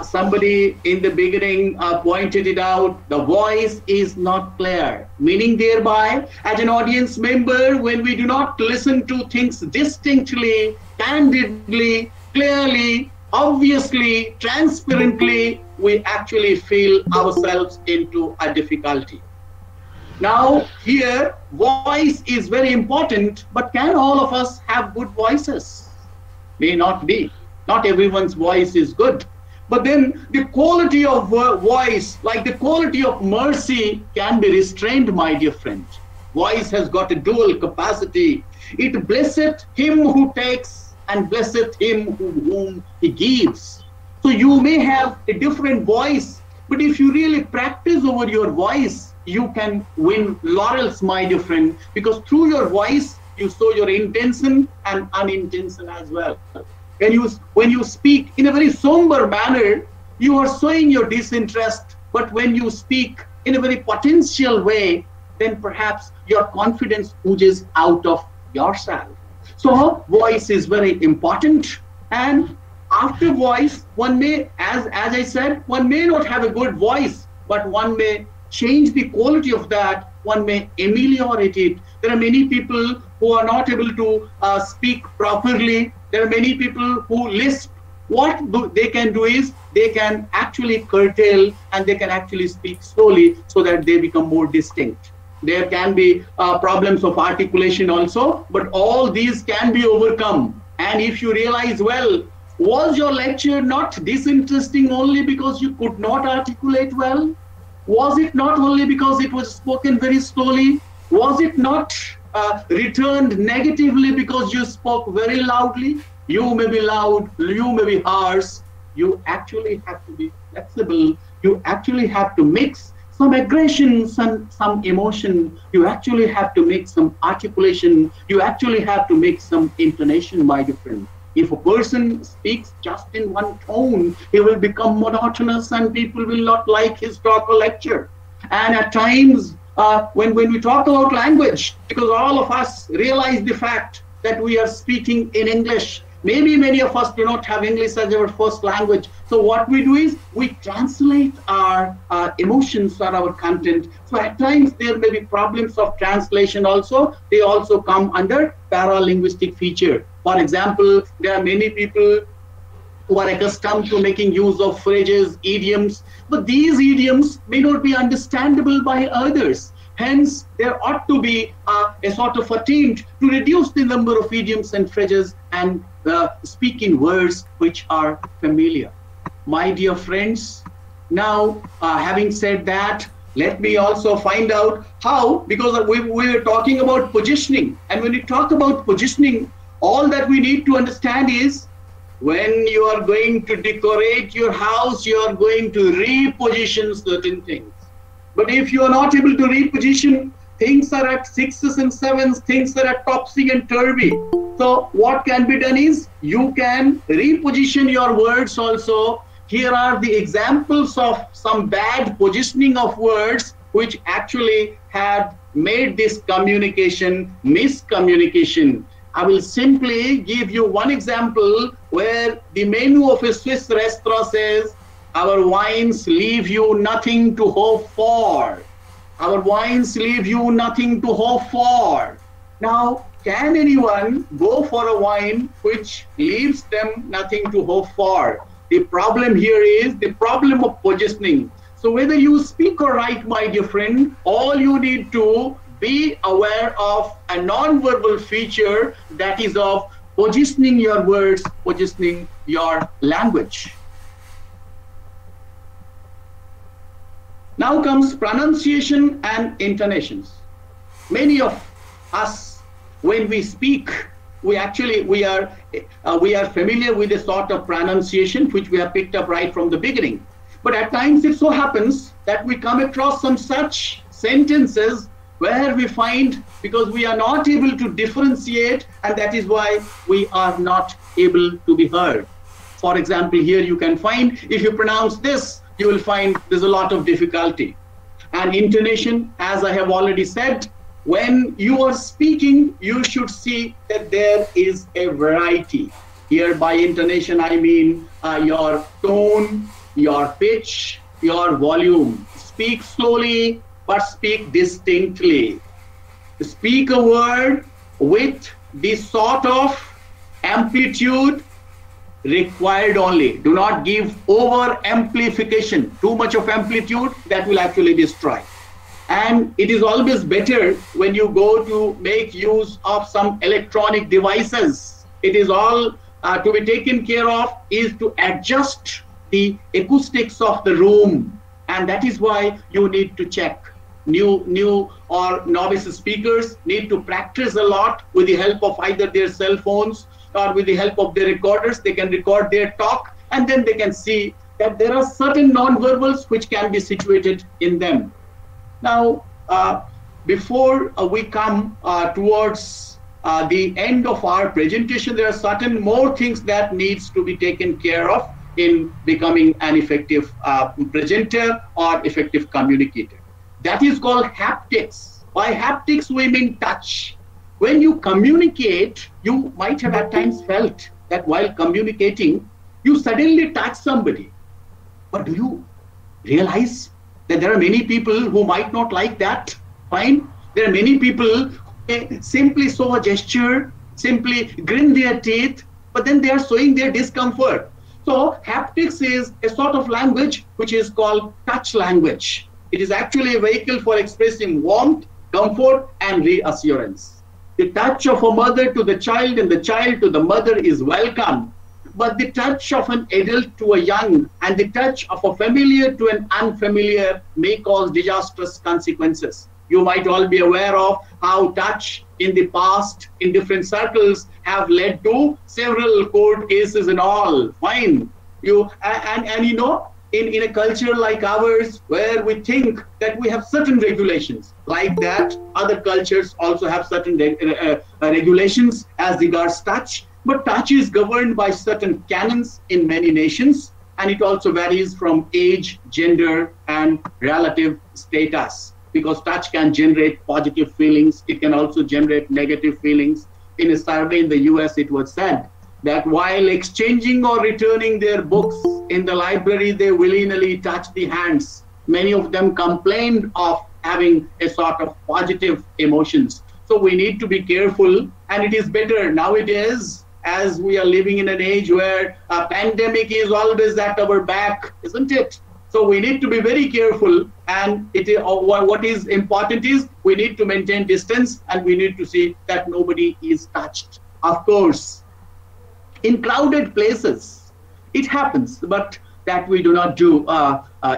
Somebody in the beginning pointed it out. The voice is not clear. Meaning thereby, as an audience member, when we do not listen to things distinctly, candidly, clearly, obviously, transparently, we actually feel ourselves into a difficulty. Now, here, voice is very important, but can all of us have good voices? May not be. Not everyone's voice is good. But then the quality of voice, like the quality of mercy, can be restrained, my dear friend. Voice has got a dual capacity. It blesseth him who takes and blesseth him whom he gives. So you may have a different voice, but if you really practice over your voice, you can win laurels, my dear friend, because through your voice, you show your intention and unintention as well. When you speak in a very somber manner, you are showing your disinterest. But when you speak in a very potential way, then perhaps your confidence oozes out of yourself. So voice is very important. And after voice, one may, as I said, one may not have a good voice, but one may change the quality of that. One may ameliorate it. There are many people who are not able to speak properly. There are many people who lisp. What they can do is they can actually curtail and they can actually speak slowly so that they become more distinct. There can be problems of articulation also, but all these can be overcome. And if you realize, well, was your lecture not disinteresting only because you could not articulate well? Was it not only because it was spoken very slowly? Was it not returned negatively because you spoke very loudly? You may be loud, you may be harsh. You actually have to be flexible. You actually have to mix some aggression, some emotion. You actually have to make some articulation. You actually have to make some intonation, my dear friend. If a person speaks just in one tone, he will become monotonous and people will not like his talk or lecture. And at times, when we talk about language, because all of us realize the fact that we are speaking in English, maybe many of us do not have English as our first language. So what we do is we translate our emotions or our content. So at times there may be problems of translation also. They also come under paralinguistic feature. For example, there are many people who are accustomed to making use of phrases, idioms, but these idioms may not be understandable by others. Hence, there ought to be a sort of attempt to reduce the number of idioms and phrases and speak in words which are familiar. My dear friends, now having said that, let me also find out how, because we were talking about positioning. And when you talk about positioning, all that we need to understand is when you are going to decorate your house, you are going to reposition certain things. But if you are not able to reposition, things are at 6s and 7s, things are at topsy and turvy. So what can be done is you can reposition your words also. Here are the examples of some bad positioning of words which actually had made this communication miscommunication. I will simply give you one example where the menu of a Swiss restaurant says, "Our wines leave you nothing to hope for." Our wines leave you nothing to hope for. Now, can anyone go for a wine which leaves them nothing to hope for? The problem here is the problem of positioning. So whether you speak or write, my dear friend, all you need to be aware of a non-verbal feature, that is of positioning your words, positioning your language. Now comes pronunciation and intonations. Many of us, when we speak, we are familiar with a sort of pronunciation which we have picked up right from the beginning. But at times it so happens that we come across some such sentences where we find, because we are not able to differentiate, and that is why we are not able to be heard. For example, here you can find, if you pronounce this, you will find there's a lot of difficulty. And intonation, as I have already said, when you are speaking, you should see that there is a variety. Here by intonation, I mean your tone, your pitch, your volume. Speak slowly, but speak distinctly. Speak a word with the sort of amplitude required only. Do not give over amplification. Too much of amplitude, that will actually destroy. And it is always better when you go to make use of some electronic devices. It is all to be taken care of is to adjust the acoustics of the room. And that is why you need to check. New or novice speakers need to practice a lot with the help of either their cell phones or with the help of their recorders. They can record their talk, and then they can see that there are certain non-verbals which can be situated in them. Now, before we come towards the end of our presentation, there are certain more things that needs to be taken care of in becoming an effective presenter or effective communicator. That is called haptics. By haptics, we mean touch. When you communicate, you might have at times felt that while communicating, you suddenly touch somebody. But do you realize that there are many people who might not like that? Fine. There are many people who simply show a gesture, simply grin their teeth, but then they are showing their discomfort. So haptics is a sort of language which is called touch language. It is actually a vehicle for expressing warmth, comfort, and reassurance. The touch of a mother to the child and the child to the mother is welcome. But the touch of an adult to a young and the touch of a familiar to an unfamiliar may cause disastrous consequences. You might all be aware of how touch in the past in different circles have led to several court cases and all. Fine. And you know, in a culture like ours, where we think that we have certain regulations, like that, other cultures also have certain regulations as regards touch. But touch is governed by certain canons in many nations, and it also varies from age, gender, and relative status. Because touch can generate positive feelings, it can also generate negative feelings. In a survey in the US, it was said that while exchanging or returning their books in the library, they willingly touch the hands. Many of them complained of having a sort of positive emotions. So we need to be careful, and it is better nowadays, as we are living in an age where a pandemic is always at our back, isn't it? So we need to be very careful, and what is important is we need to maintain distance, and we need to see that nobody is touched. Of course, in crowded places, it happens, but that we do not do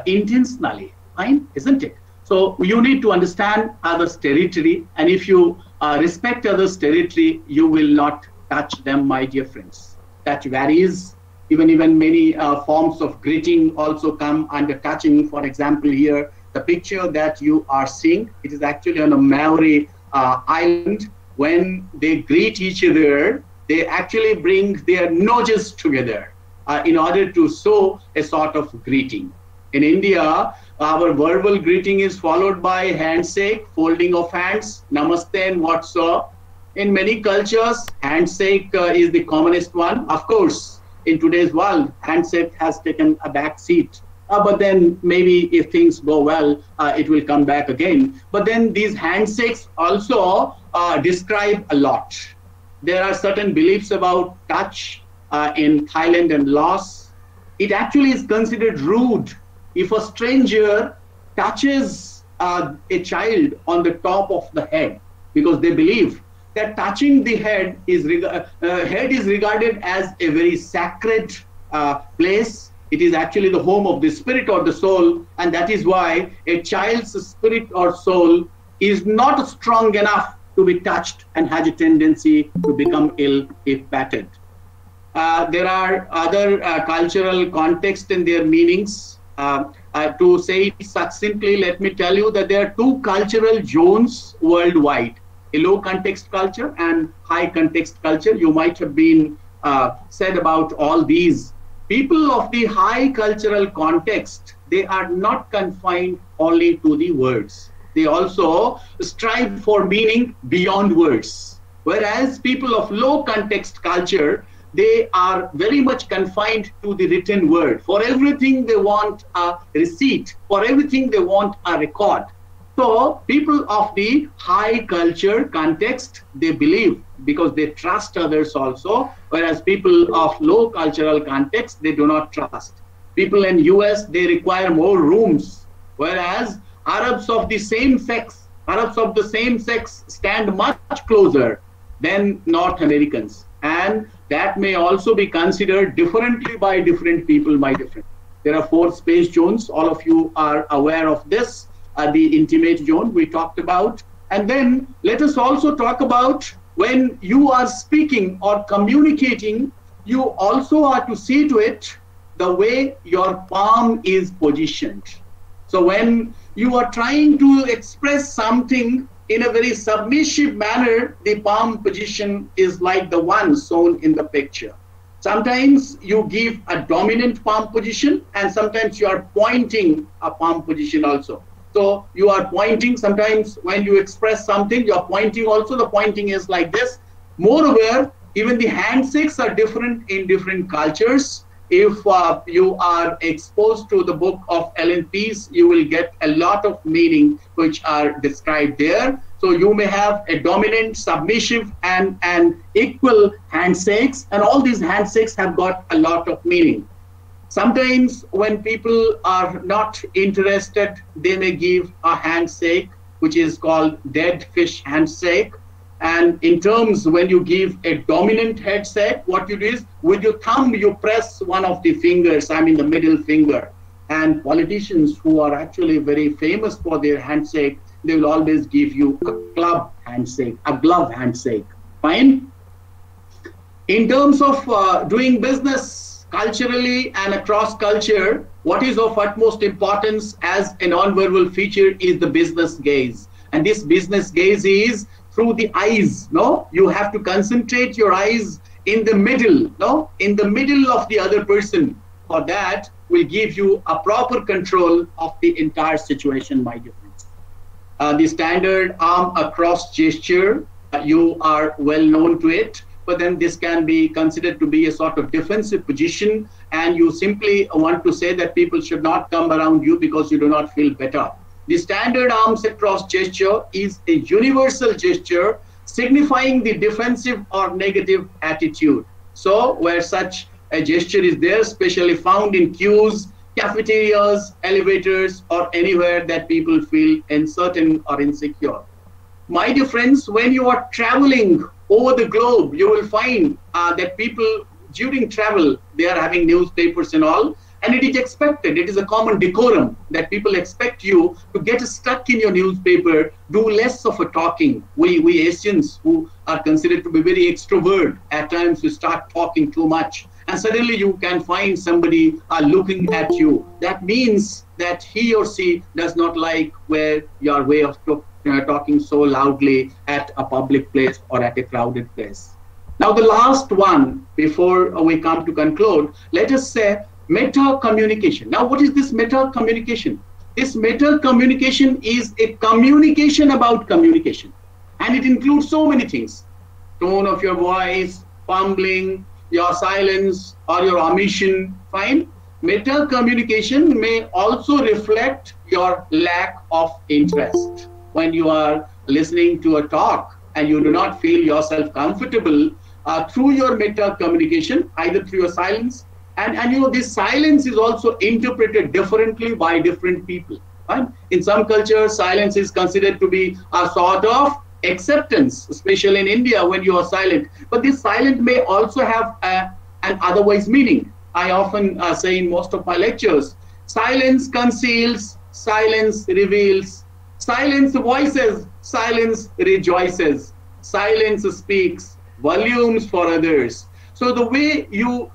intentionally, fine, isn't it? So you need to understand others' territory, and if you respect others' territory, you will not touch them, my dear friends. Touch varies. Even many forms of greeting also come under touching. For example, here, the picture that you are seeing, it is actually on a Maori island. When they greet each other, they actually bring their noses together in order to show a sort of greeting. In India, our verbal greeting is followed by handshake, folding of hands, namaste and what's so. In many cultures, handshake is the commonest one. Of course, in today's world, handshake has taken a back seat. But then maybe if things go well, it will come back again. But then these handshakes also describe a lot. There are certain beliefs about touch in Thailand and Laos. It actually is considered rude if a stranger touches a child on the top of the head, because they believe that touching the head is regarded as a very sacred place. It is actually the home of the spirit or the soul, and that is why a child's spirit or soul is not strong enough to be touched and has a tendency to become ill if patted. There are other cultural contexts and their meanings. To say it succinctly, let me tell you that there are two cultural zones worldwide: a low context culture and high context culture. You might have been said about all these. People of the high cultural context, they are not confined only to the words. They also strive for meaning beyond words. Whereas people of low context culture, they are very much confined to the written word. For everything they want a receipt, for everything they want a record. So people of the high culture context, they believe because they trust others also, whereas people of low cultural context, they do not trust. People in US, they require more rooms, whereas Arabs of the same sex stand much closer than North Americans. And that may also be considered differently by different people, my different. There are 4 space zones. All of you are aware of this. The intimate zone we talked about. And then let us also talk about when you are speaking or communicating, you also are to see to it the way your palm is positioned. So when you are trying to express something in a very submissive manner, the palm position is like the one shown in the picture. Sometimes you give a dominant palm position, and sometimes you are pointing a palm position also. So you are pointing, sometimes when you express something, you are pointing also, the pointing is like this. Moreover, even the handshakes are different in different cultures. If you are exposed to the book of Ellen Pease, you will get a lot of meaning which are described there. So you may have a dominant, submissive, and equal handshakes, and all these handshakes have got a lot of meaning. Sometimes when people are not interested, they may give a handshake, which is called dead fish handshake. And in terms, when you give a dominant handshake, what you do is with your thumb, you press one of the fingers, I mean the middle finger. And politicians who are actually very famous for their handshake, they will always give you a club handshake, a glove handshake. Fine? In terms of doing business culturally and across culture, what is of utmost importance as a non-verbal feature is the business gaze. And this business gaze is through the eyes. No, you have to concentrate your eyes in the middle, no, in the middle of the other person. For that will give you a proper control of the entire situation, my dear friends. The standard arm across gesture, you are well known to it, but then this can be considered to be a sort of defensive position, and you simply want to say that people should not come around you because you do not feel better. The standard arms across gesture is a universal gesture signifying the defensive or negative attitude. So where such a gesture is there, especially found in queues, cafeterias, elevators, or anywhere that people feel uncertain or insecure. My dear friends, when you are traveling over the globe, you will find that people during travel, they are having newspapers and all. And it is expected, it is a common decorum that people expect you to get stuck in your newspaper, do less of a talking. We Asians who are considered to be very extrovert, at times we start talking too much. And suddenly you can find somebody looking at you. That means that he or she does not like your way of talking so loudly at a public place or at a crowded place. Now the last one, before we come to conclude, let us say meta communication. Now, what is this meta communication? This meta communication is a communication about communication, and it includes so many things: tone of your voice, fumbling, your silence, or your omission. Fine. Meta communication may also reflect your lack of interest. When you are listening to a talk and you do not feel yourself comfortable through your meta communication, either through your silence. And you know, this silence is also interpreted differently by different people. Right? In some cultures, silence is considered to be a sort of acceptance, especially in India when you are silent. But this silent may also have an otherwise meaning. I often say in most of my lectures, silence conceals, silence reveals, silence voices, silence rejoices, silence speaks volumes for others. So the way you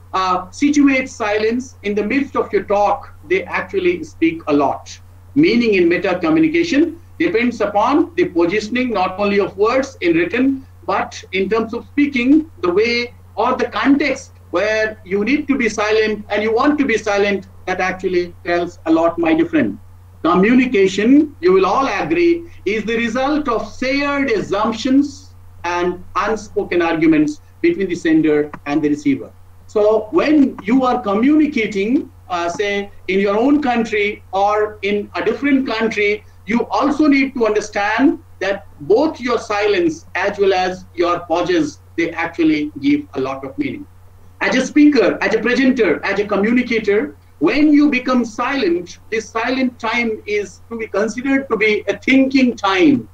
situate silence in the midst of your talk, they actually speak a lot. Meaning in meta communication depends upon the positioning not only of words in written, but in terms of speaking, the way or the context where you need to be silent and you want to be silent, that actually tells a lot, my dear friend. Communication, you will all agree, is the result of shared assumptions and unspoken arguments between the sender and the receiver. So when you are communicating, say in your own country or in a different country, you also need to understand that both your silence as well as your pauses, they actually give a lot of meaning. As a speaker, as a presenter, as a communicator, when you become silent, this silent time is to be considered to be a thinking time.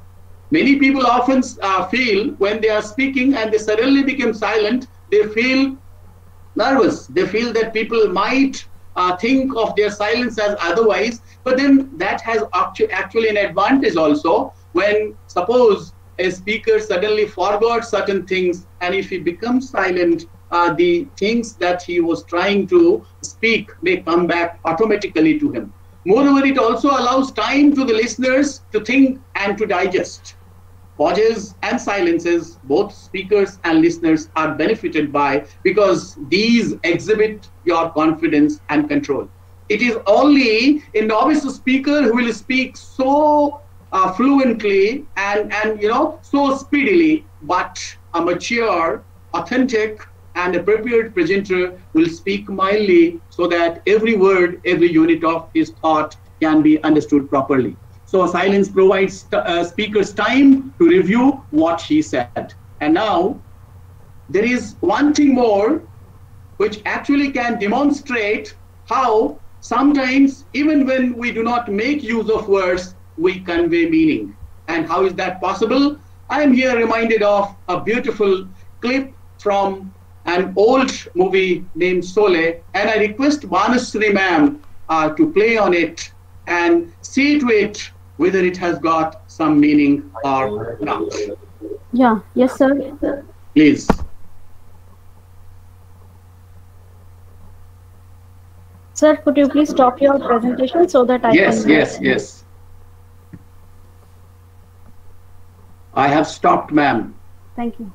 Many people often feel when they are speaking and they suddenly become silent, they feel nervous. They feel that people might think of their silence as otherwise, but then that has actually an advantage also when suppose a speaker suddenly forgot certain things, and if he becomes silent, the things that he was trying to speak may come back automatically to him. Moreover, it also allows time to the listeners to think and to digest. Pauses and silences, both speakers and listeners are benefited by, because these exhibit your confidence and control. It is only a novice speaker who will speak so fluently and so speedily, but a mature, authentic, and a prepared presenter will speak mildly so that every word, every unit of his thought can be understood properly. So silence provides speakers time to review what he said. And now there is one thing more which actually can demonstrate how sometimes, even when we do not make use of words, we convey meaning. And how is that possible? I am here reminded of a beautiful clip from an old movie named Sole, and I request Manasri ma'am to play on it and see to it whether it has got some meaning or not. Yeah, yes, sir. Please. Sir, could you please stop your presentation so that I can... Yes. I have stopped, ma'am. Thank you.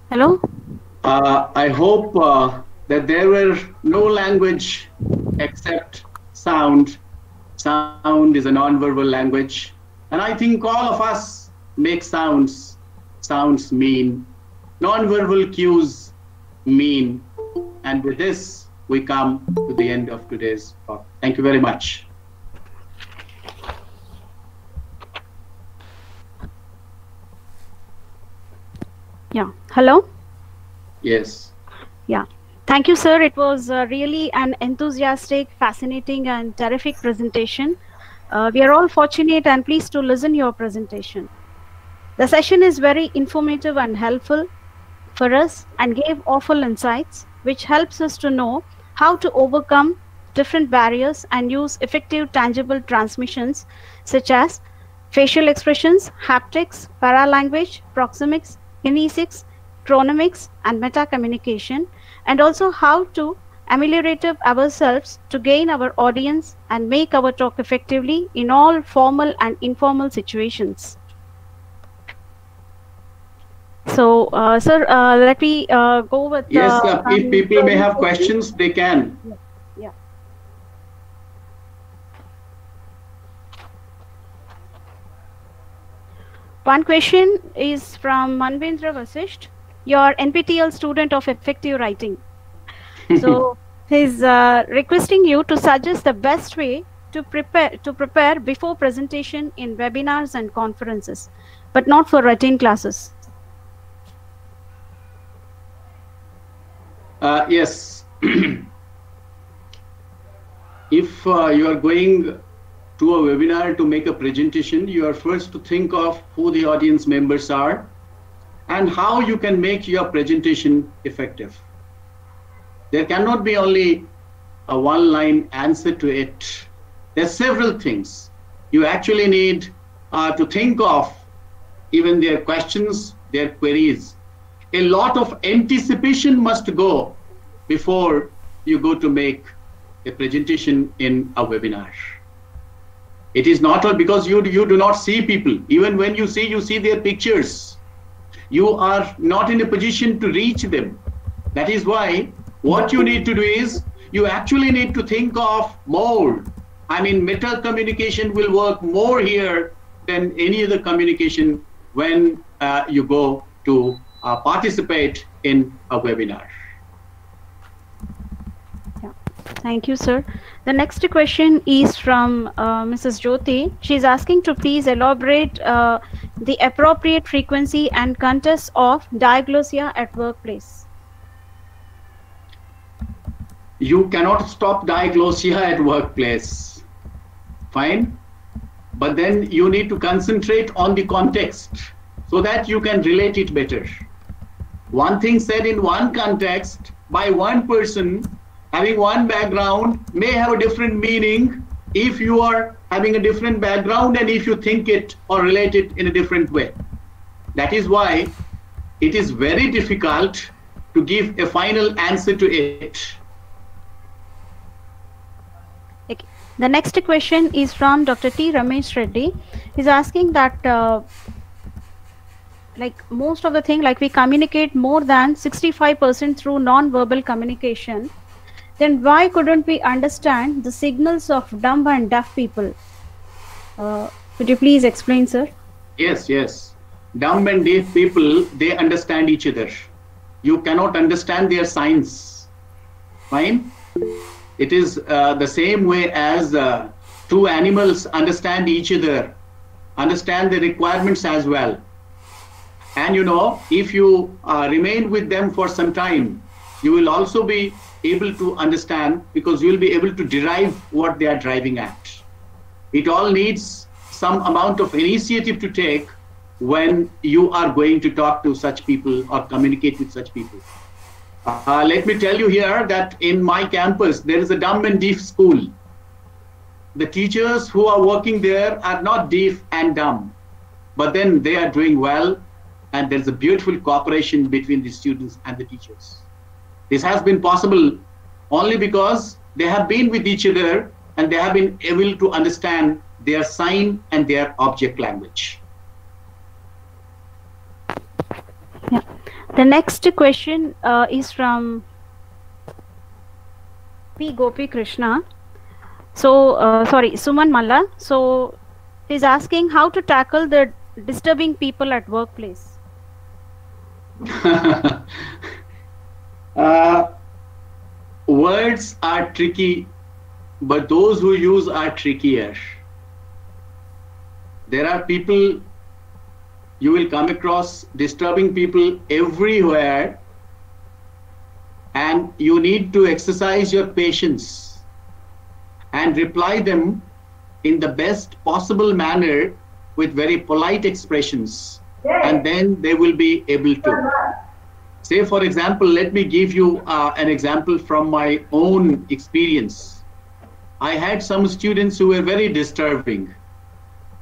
Hello? I hope that there were no language except sound. Sound is a non-verbal language. And I think all of us make sounds. Sounds mean. Non-verbal cues mean. And with this, we come to the end of today's talk. Thank you very much. Yeah. Hello? Yes. Yeah. Thank you, sir. It was really an enthusiastic, fascinating, and terrific presentation. We are all fortunate and pleased to listen to your presentation. The session is very informative and helpful for us and gave awful insights, which helps us to know how to overcome different barriers and use effective, tangible transmissions such as facial expressions, haptics, paralanguage, proxemics, kinesics, chronomics, and meta communication, and also how to ameliorate ourselves to gain our audience and make our talk effectively in all formal and informal situations. So, sir, let me go with... Yes, if people may have questions, they can. Yeah. One question is from Manvendra Vasisht, your NPTEL student of effective writing. So he's requesting you to suggest the best way to prepare before presentation in webinars and conferences, but not for writing classes. Yes. If you are going to a webinar to make a presentation, you are first to think of who the audience members are and how you can make your presentation effective. There cannot be only a one-line answer to it. There are several things. You actually need to think of even their questions, their queries. A lot of anticipation must go before you go to make a presentation in a webinar. It is not all because you do not see people. Even when you see their pictures. You are not in a position to reach them. That is why what you need to do is you actually need to think of more. I mean, meta communication will work more here than any other communication when you go to participate in a webinar. Thank you, sir. The next question is from Mrs. Jyoti. She's asking to please elaborate the appropriate frequency and context of diglossia at workplace. You cannot stop diglossia at workplace. Fine. But then you need to concentrate on the context so that you can relate it better. One thing said in one context by one person having one background may have a different meaning if you are having a different background and if you think it or relate it in a different way. That is why it is very difficult to give a final answer to it. Okay. The next question is from Dr. T. Ramesh Reddy. He's asking that like most of the thing, like we communicate more than 65% through non-verbal communication, then why couldn't we understand the signals of dumb and deaf people? Could you please explain, sir? Yes, yes. Dumb and deaf people, they understand each other. You cannot understand their signs. Fine? It is the same way as two animals understand each other, understand the requirements as well. And you know, if you remain with them for some time, you will also be able to understand because you will be able to derive what they are driving at. It all needs some amount of initiative to take when you are going to talk to such people or communicate with such people. Let me tell you here that in my campus, there is a dumb and deaf school. The teachers who are working there are not deaf and dumb, but then they are doing well. And there's a beautiful cooperation between the students and the teachers. This has been possible only because they have been with each other and they have been able to understand their sign and their object language. Yeah. The next question is from P. Gopi Krishna. So, sorry, Suman Malla. So, he's asking how to tackle the disturbing people at workplace. Words are tricky, but those who use are trickier. There are people, you will come across disturbing people everywhere, and you need to exercise your patience and reply them in the best possible manner with very polite expressions. And then they will be able to. Say, for example, let me give you an example from my own experience. I had some students who were very disturbing.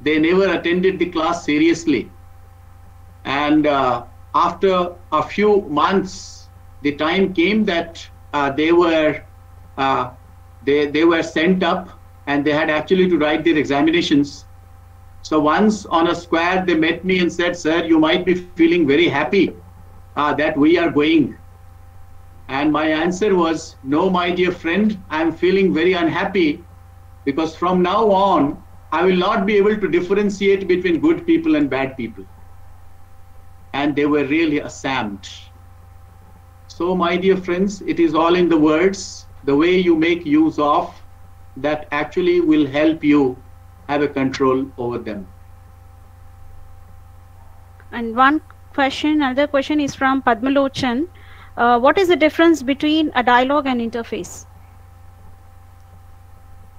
They never attended the class seriously. And after a few months, the time came that they were sent up and they had actually to write their examinations. So once on a square, they met me and said, "Sir, you might be feeling very happy that we are going." And my answer was, "No, my dear friend, I'm feeling very unhappy because from now on, I will not be able to differentiate between good people and bad people." And they were really ashamed. So my dear friends, it is all in the words, the way you make use of, that actually will help you have a control over them. And another question is from Padmalochan. What is the difference between a dialogue and interface?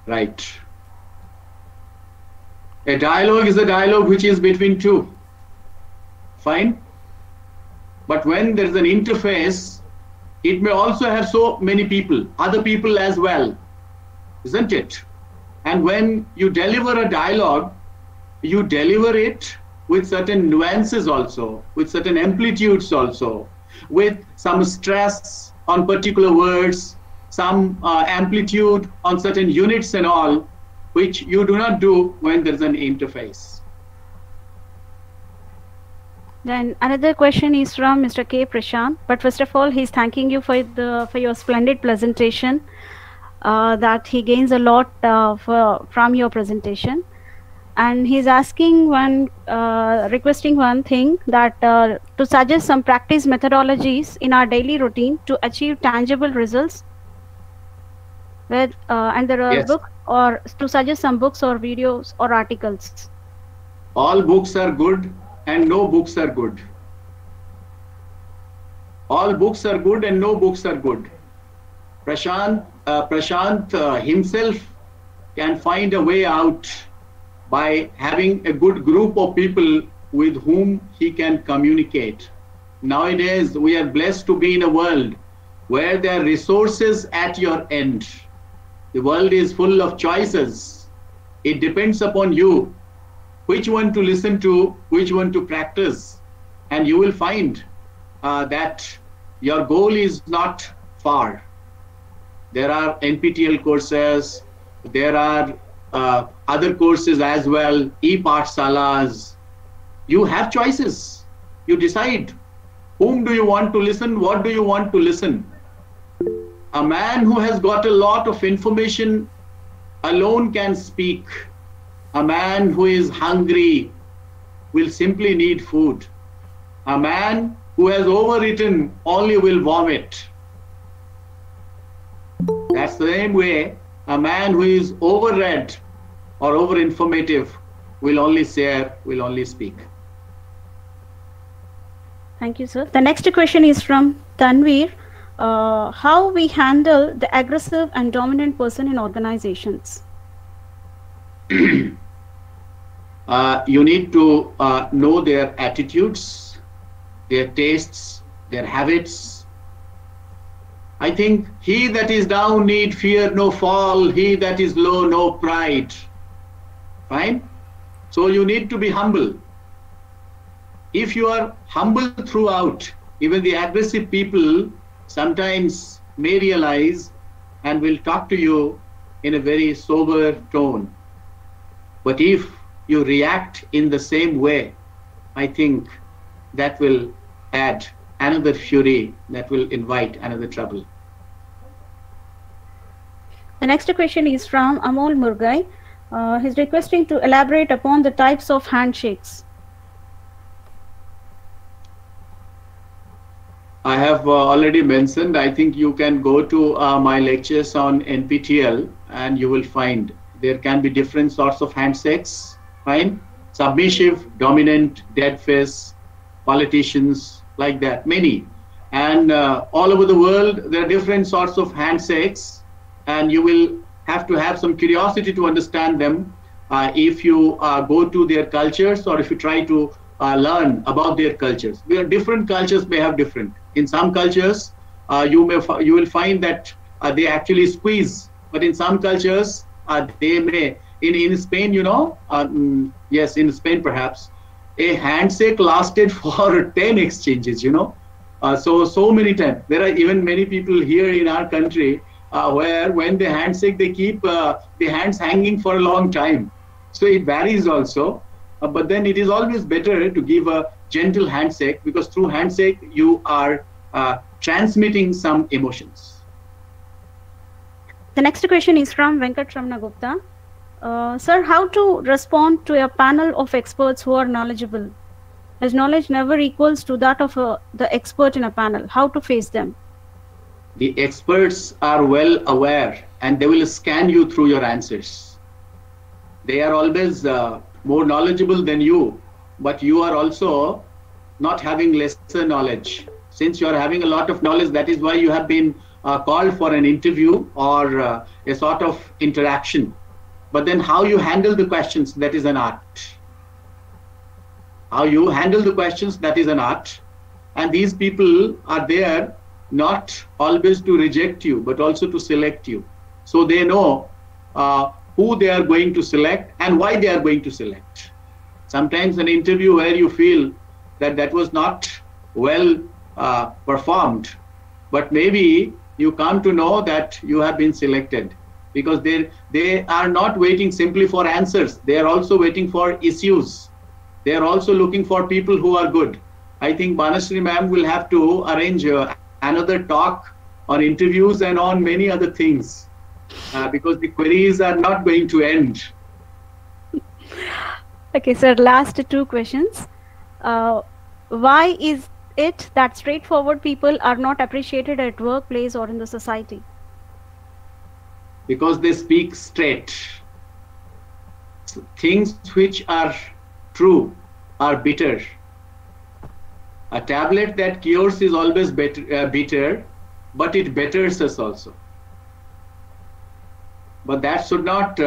Right. A dialogue is a dialogue which is between two. Fine. But when there's an interface, it may also have so many people, other people as well, isn't it? And when you deliver a dialogue, you deliver it with certain nuances also, with certain amplitudes also, with some stress on particular words, some amplitude on certain units and all, which you do not do when there's an interface. Then another question is from Mr. K. Prashant. But first of all, he's thanking you for your splendid presentation. That he gains a lot from your presentation, and he's asking requesting one thing, that to suggest some practice methodologies in our daily routine to achieve tangible results. where and there are Yes. books or to suggest some books or videos or articles. All books are good and no books are good. All books are good and no books are good. Prashant himself can find a way out by having a good group of people with whom he can communicate. Nowadays, we are blessed to be in a world where there are resources at your end. The world is full of choices. It depends upon you which one to listen to, which one to practice, and you will find that your goal is not far. There are NPTEL courses, there are other courses as well, e-Pathshalas. You have choices. You decide whom do you want to listen, what do you want to listen. A man who has got a lot of information alone can speak. A man who is hungry will simply need food. A man who has overeaten only will vomit. That's the same way a man who is overread or over-informative will only share, will only speak. Thank you, sir. The next question is from Tanveer. How we handle the aggressive and dominant person in organizations? You need to know their attitudes, their tastes, their habits. I think he that is down need fear no fall, he that is low no pride. Fine? So you need to be humble. If you are humble throughout, even the aggressive people sometimes may realize and will talk to you in a very sober tone. But if you react in the same way, I think that will add another fury, that will invite another trouble. The next question is from Amol Murgai. He's requesting to elaborate upon the types of handshakes. I have already mentioned, I think you can go to my lectures on NPTEL and you will find there can be different sorts of handshakes. Fine? Submissive, dominant, dead face, politicians, like that, many. And all over the world, there are different sorts of handshakes, and you will have to have some curiosity to understand them if you go to their cultures or if you try to learn about their cultures. Different cultures may have different. In some cultures, you will find that they actually squeeze, but in some cultures, they may. In Spain, you know, yes, in Spain perhaps, a handshake lasted for 10 exchanges, you know. So many times. There are even many people here in our country where when they handshake, they keep the hands hanging for a long time. So it varies also. But then it is always better to give a gentle handshake, because through handshake, you are transmitting some emotions. The next question is from Venkat Ramana Gupta. Sir, how to respond to a panel of experts who are knowledgeable? As knowledge never equals to that of the expert in a panel. How to face them? The experts are well aware and they will scan you through your answers. They are always more knowledgeable than you, but you are also not having lesser knowledge. Since you are having a lot of knowledge, that is why you have been called for an interview or a sort of interaction. But then how you handle the questions, that is an art. How you handle the questions, that is an art. And these people are there not always to reject you, but also to select you. So they know who they are going to select and why they are going to select. Sometimes an interview where you feel that that was not well performed, but maybe you come to know that you have been selected, because they are not waiting simply for answers. They are also waiting for issues. They are also looking for people who are good. I think Banashree ma'am will have to arrange another talk on interviews and on many other things, because the queries are not going to end. Okay, sir, last two questions. Why is it that straightforward people are not appreciated at workplace or in the society? because they speak straight. Things which are true are bitter. A tablet that cures is always bitter, but it betters us also. But that should not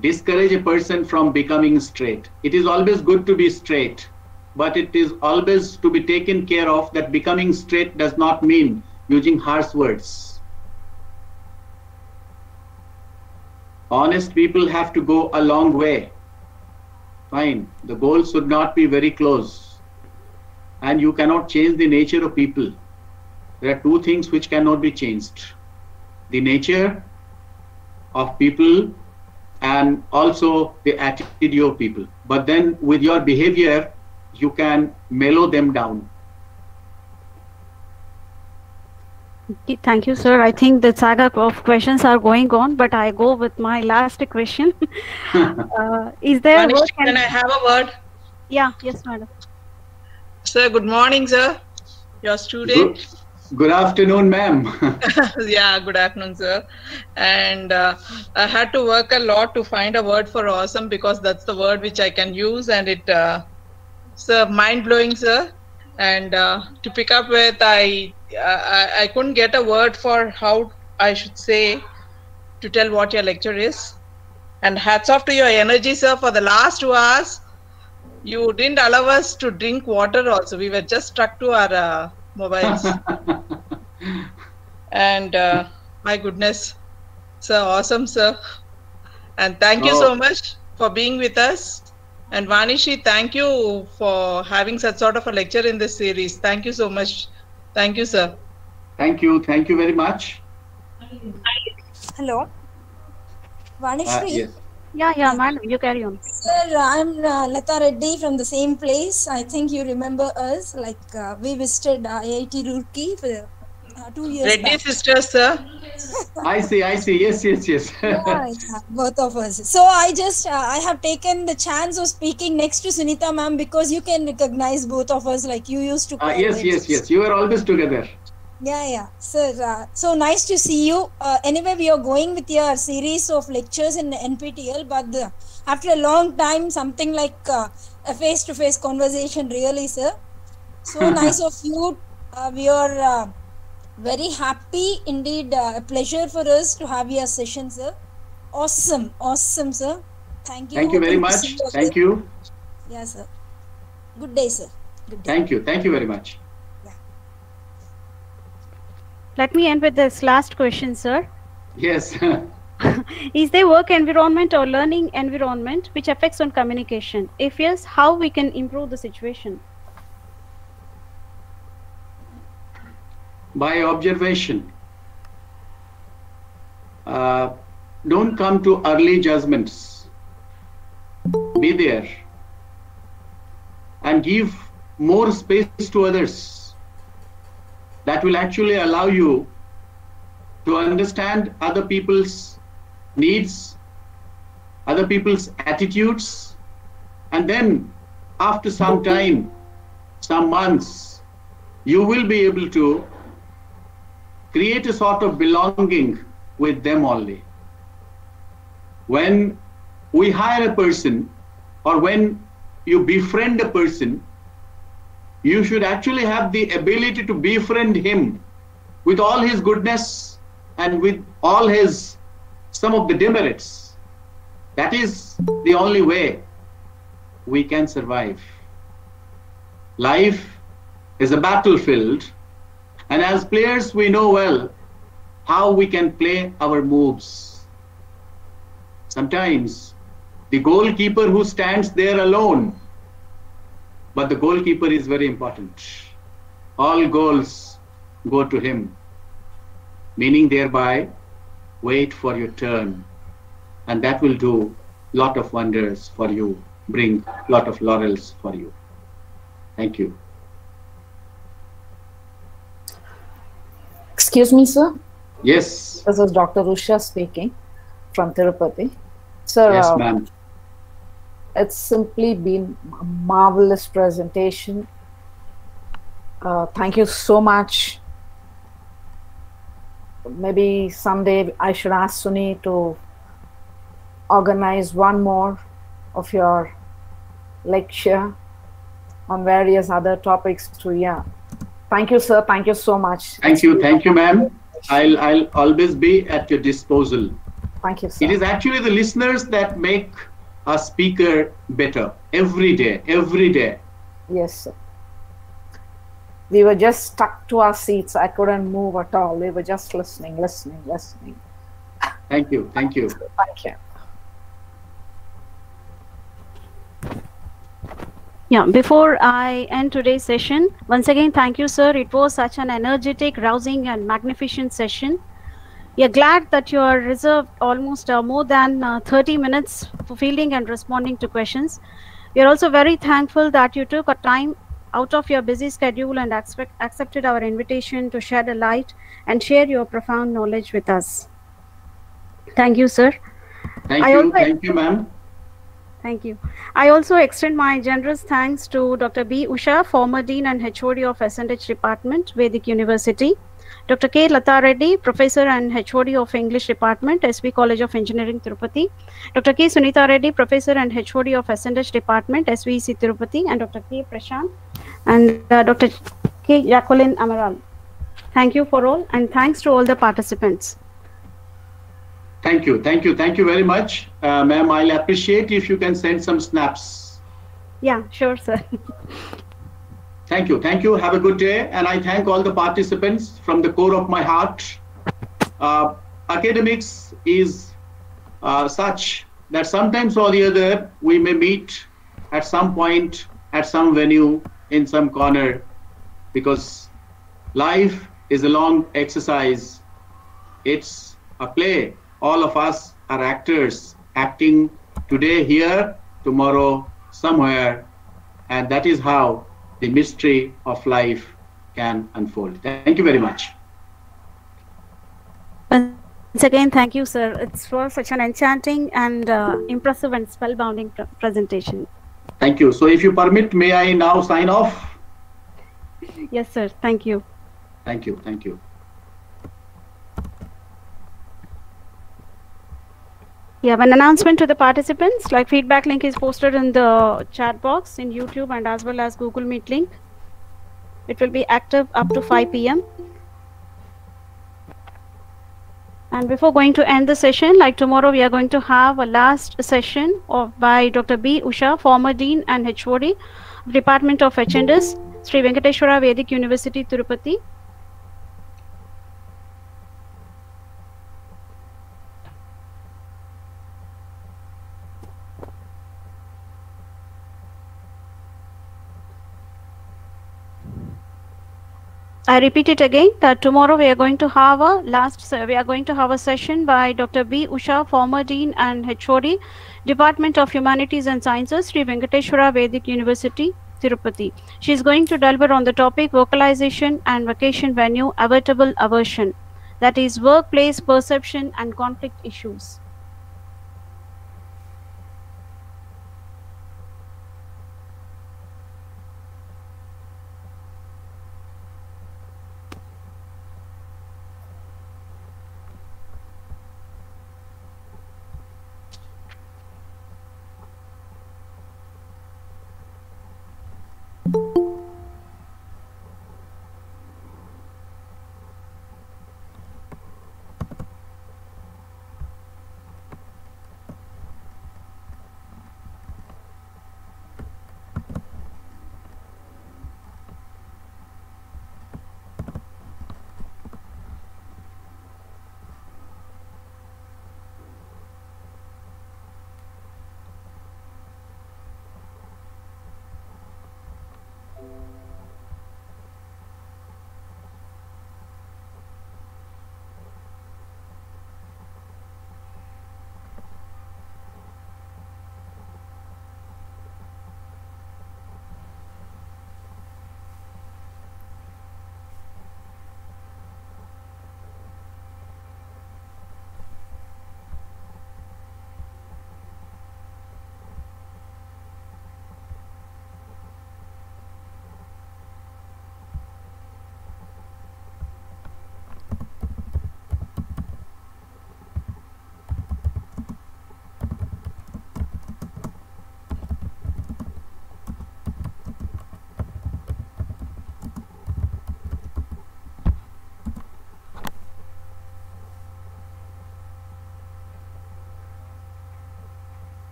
discourage a person from becoming straight. It is always good to be straight, but it is always to be taken care of that becoming straight does not mean using harsh words. Honest people have to go a long way. Fine, the goal should not be very close. And you cannot change the nature of people. There are two things which cannot be changed: the nature of people and also the attitude of people. But then with your behavior, you can mellow them down. Okay, thank you, sir. I think the saga of questions are going on, but I go with my last question. Is there Manish, work can I have a word? Yeah, yes, madam. Sir, good morning, sir. Your student. Good afternoon, ma'am. Yeah, good afternoon, sir. And I had to work a lot to find a word for awesome, because that's the word which I can use, and it, sir, mind-blowing, sir. And to pick up with, I couldn't get a word for how I should say to tell what your lecture is. And hats off to your energy, sir. For the last 2 hours, you didn't allow us to drink water also. We were just stuck to our mobiles. And my goodness, sir, awesome, sir. And thank you so much for being with us. And Vanishi, thank you for having such sort of a lecture in this series. Thank you so much. Thank you, sir. Thank you very much. Hello, Vanishri. Yes. Yeah, madam, you carry on. Sir, I'm Lata Reddy from the same place. I think you remember us. Like we visited IIT Roorkee for 2 years Reddy back. sisters, sir. I see. Yes. Yeah, both of us. So I have taken the chance of speaking next to Sunita ma'am, because you can recognize both of us, like you used to call Yes. You are always together. Yeah. Sir, so nice to see you. Anyway, we are going with your series of lectures in NPTEL, but after a long time, something like a face-to-face conversation, really, sir. So nice of you. We are very happy, indeed, a pleasure for us to have your session, sir. Awesome, sir. Thank you. Thank you very much. Thank you. Yeah, sir. Good day, sir. Good day. Thank you very much. Let me end with this last question, sir. Yes. Is there work environment or learning environment which affects on communication? If yes, how we can improve the situation? By observation. Don't come to early judgments. Be there and give more space to others. That will actually allow you to understand other people's needs, other people's attitudes, and then after some time, some months, you will be able to create a sort of belonging with them only. When we hire a person, or when you befriend a person, you should actually have the ability to befriend him with all his goodness and with all his some of the demerits. That is the only way we can survive. Life is a battlefield, and as players we know well how we can play our moves. Sometimes the goalkeeper who stands there alone, but the goalkeeper is very important. All goals go to him, meaning thereby wait for your turn, and that will do lot of wonders for you, bring lot of laurels for you. Thank you. Excuse me, sir. Yes. This is Dr. Usha speaking from Tirupati. Sir, Yes, ma'am. it's simply been a marvelous presentation. Thank you so much. maybe someday I should ask Suni to organize one more of your lecture on various other topics too. Yeah. Thank you, sir. Thank you so much. Thank you, ma'am. I'll always be at your disposal. Thank you, sir. It is actually the listeners that make a speaker better every day, every day. Yes, sir. We were just stuck to our seats. I couldn't move at all. We were just listening. Thank you. Thank you. Yeah, before I end today's session, once again, thank you, sir. It was such an energetic, rousing, and magnificent session. We are glad that you are reserved almost more than 30 minutes for fielding and responding to questions. We are also very thankful that you took a time out of your busy schedule and accepted our invitation to shed a light and share your profound knowledge with us. Thank you, sir. Thank you, ma'am. Thank you. I also extend my generous thanks to Dr. B. Usha, former Dean and HOD of SNH Department, Vedic University, Dr. K. Lata Reddy, Professor and HOD of English Department, SB College of Engineering, Tirupati, Dr. K. Sunita Reddy, Professor and HOD of SNH Department, SVEC, Tirupati, and Dr. K. Prashant, and Dr. K. Jacqueline Amaral. Thank you for all, and thanks to all the participants. Thank you very much. Ma'am, I'll appreciate if you can send some snaps. Yeah, sure, sir. Thank you. Have a good day. And I thank all the participants from the core of my heart. Academics is such that sometimes or the other, we may meet at some point, at some venue, in some corner, because life is a long exercise. It's a play. All of us are actors, acting today here, tomorrow somewhere, and that is how the mystery of life can unfold. Thank you very much. Once again, thank you, sir. It was such an enchanting and impressive and spellbounding presentation. Thank you. So if you permit, may I now sign off? Yes, sir. Thank you. Thank you. Yeah, an announcement to the participants, like feedback link is posted in the chat box in YouTube and as well as Google Meet link. It will be active up to 5 p.m. And before going to end the session, like tomorrow, we are going to have a last session by Dr. B. Usha, former Dean and HOD, Department of HNDS, Sri Venkateshwara Vedic University, Tirupati. I repeat it again that tomorrow we are going to have a session by Dr. B. Usha, former Dean and HOD, Department of Humanities and Sciences, Sri Venkateshwara Vedic University, Tirupati. She is going to deliver on the topic vocalization and vacation venue avertable aversion, that is workplace perception and conflict issues.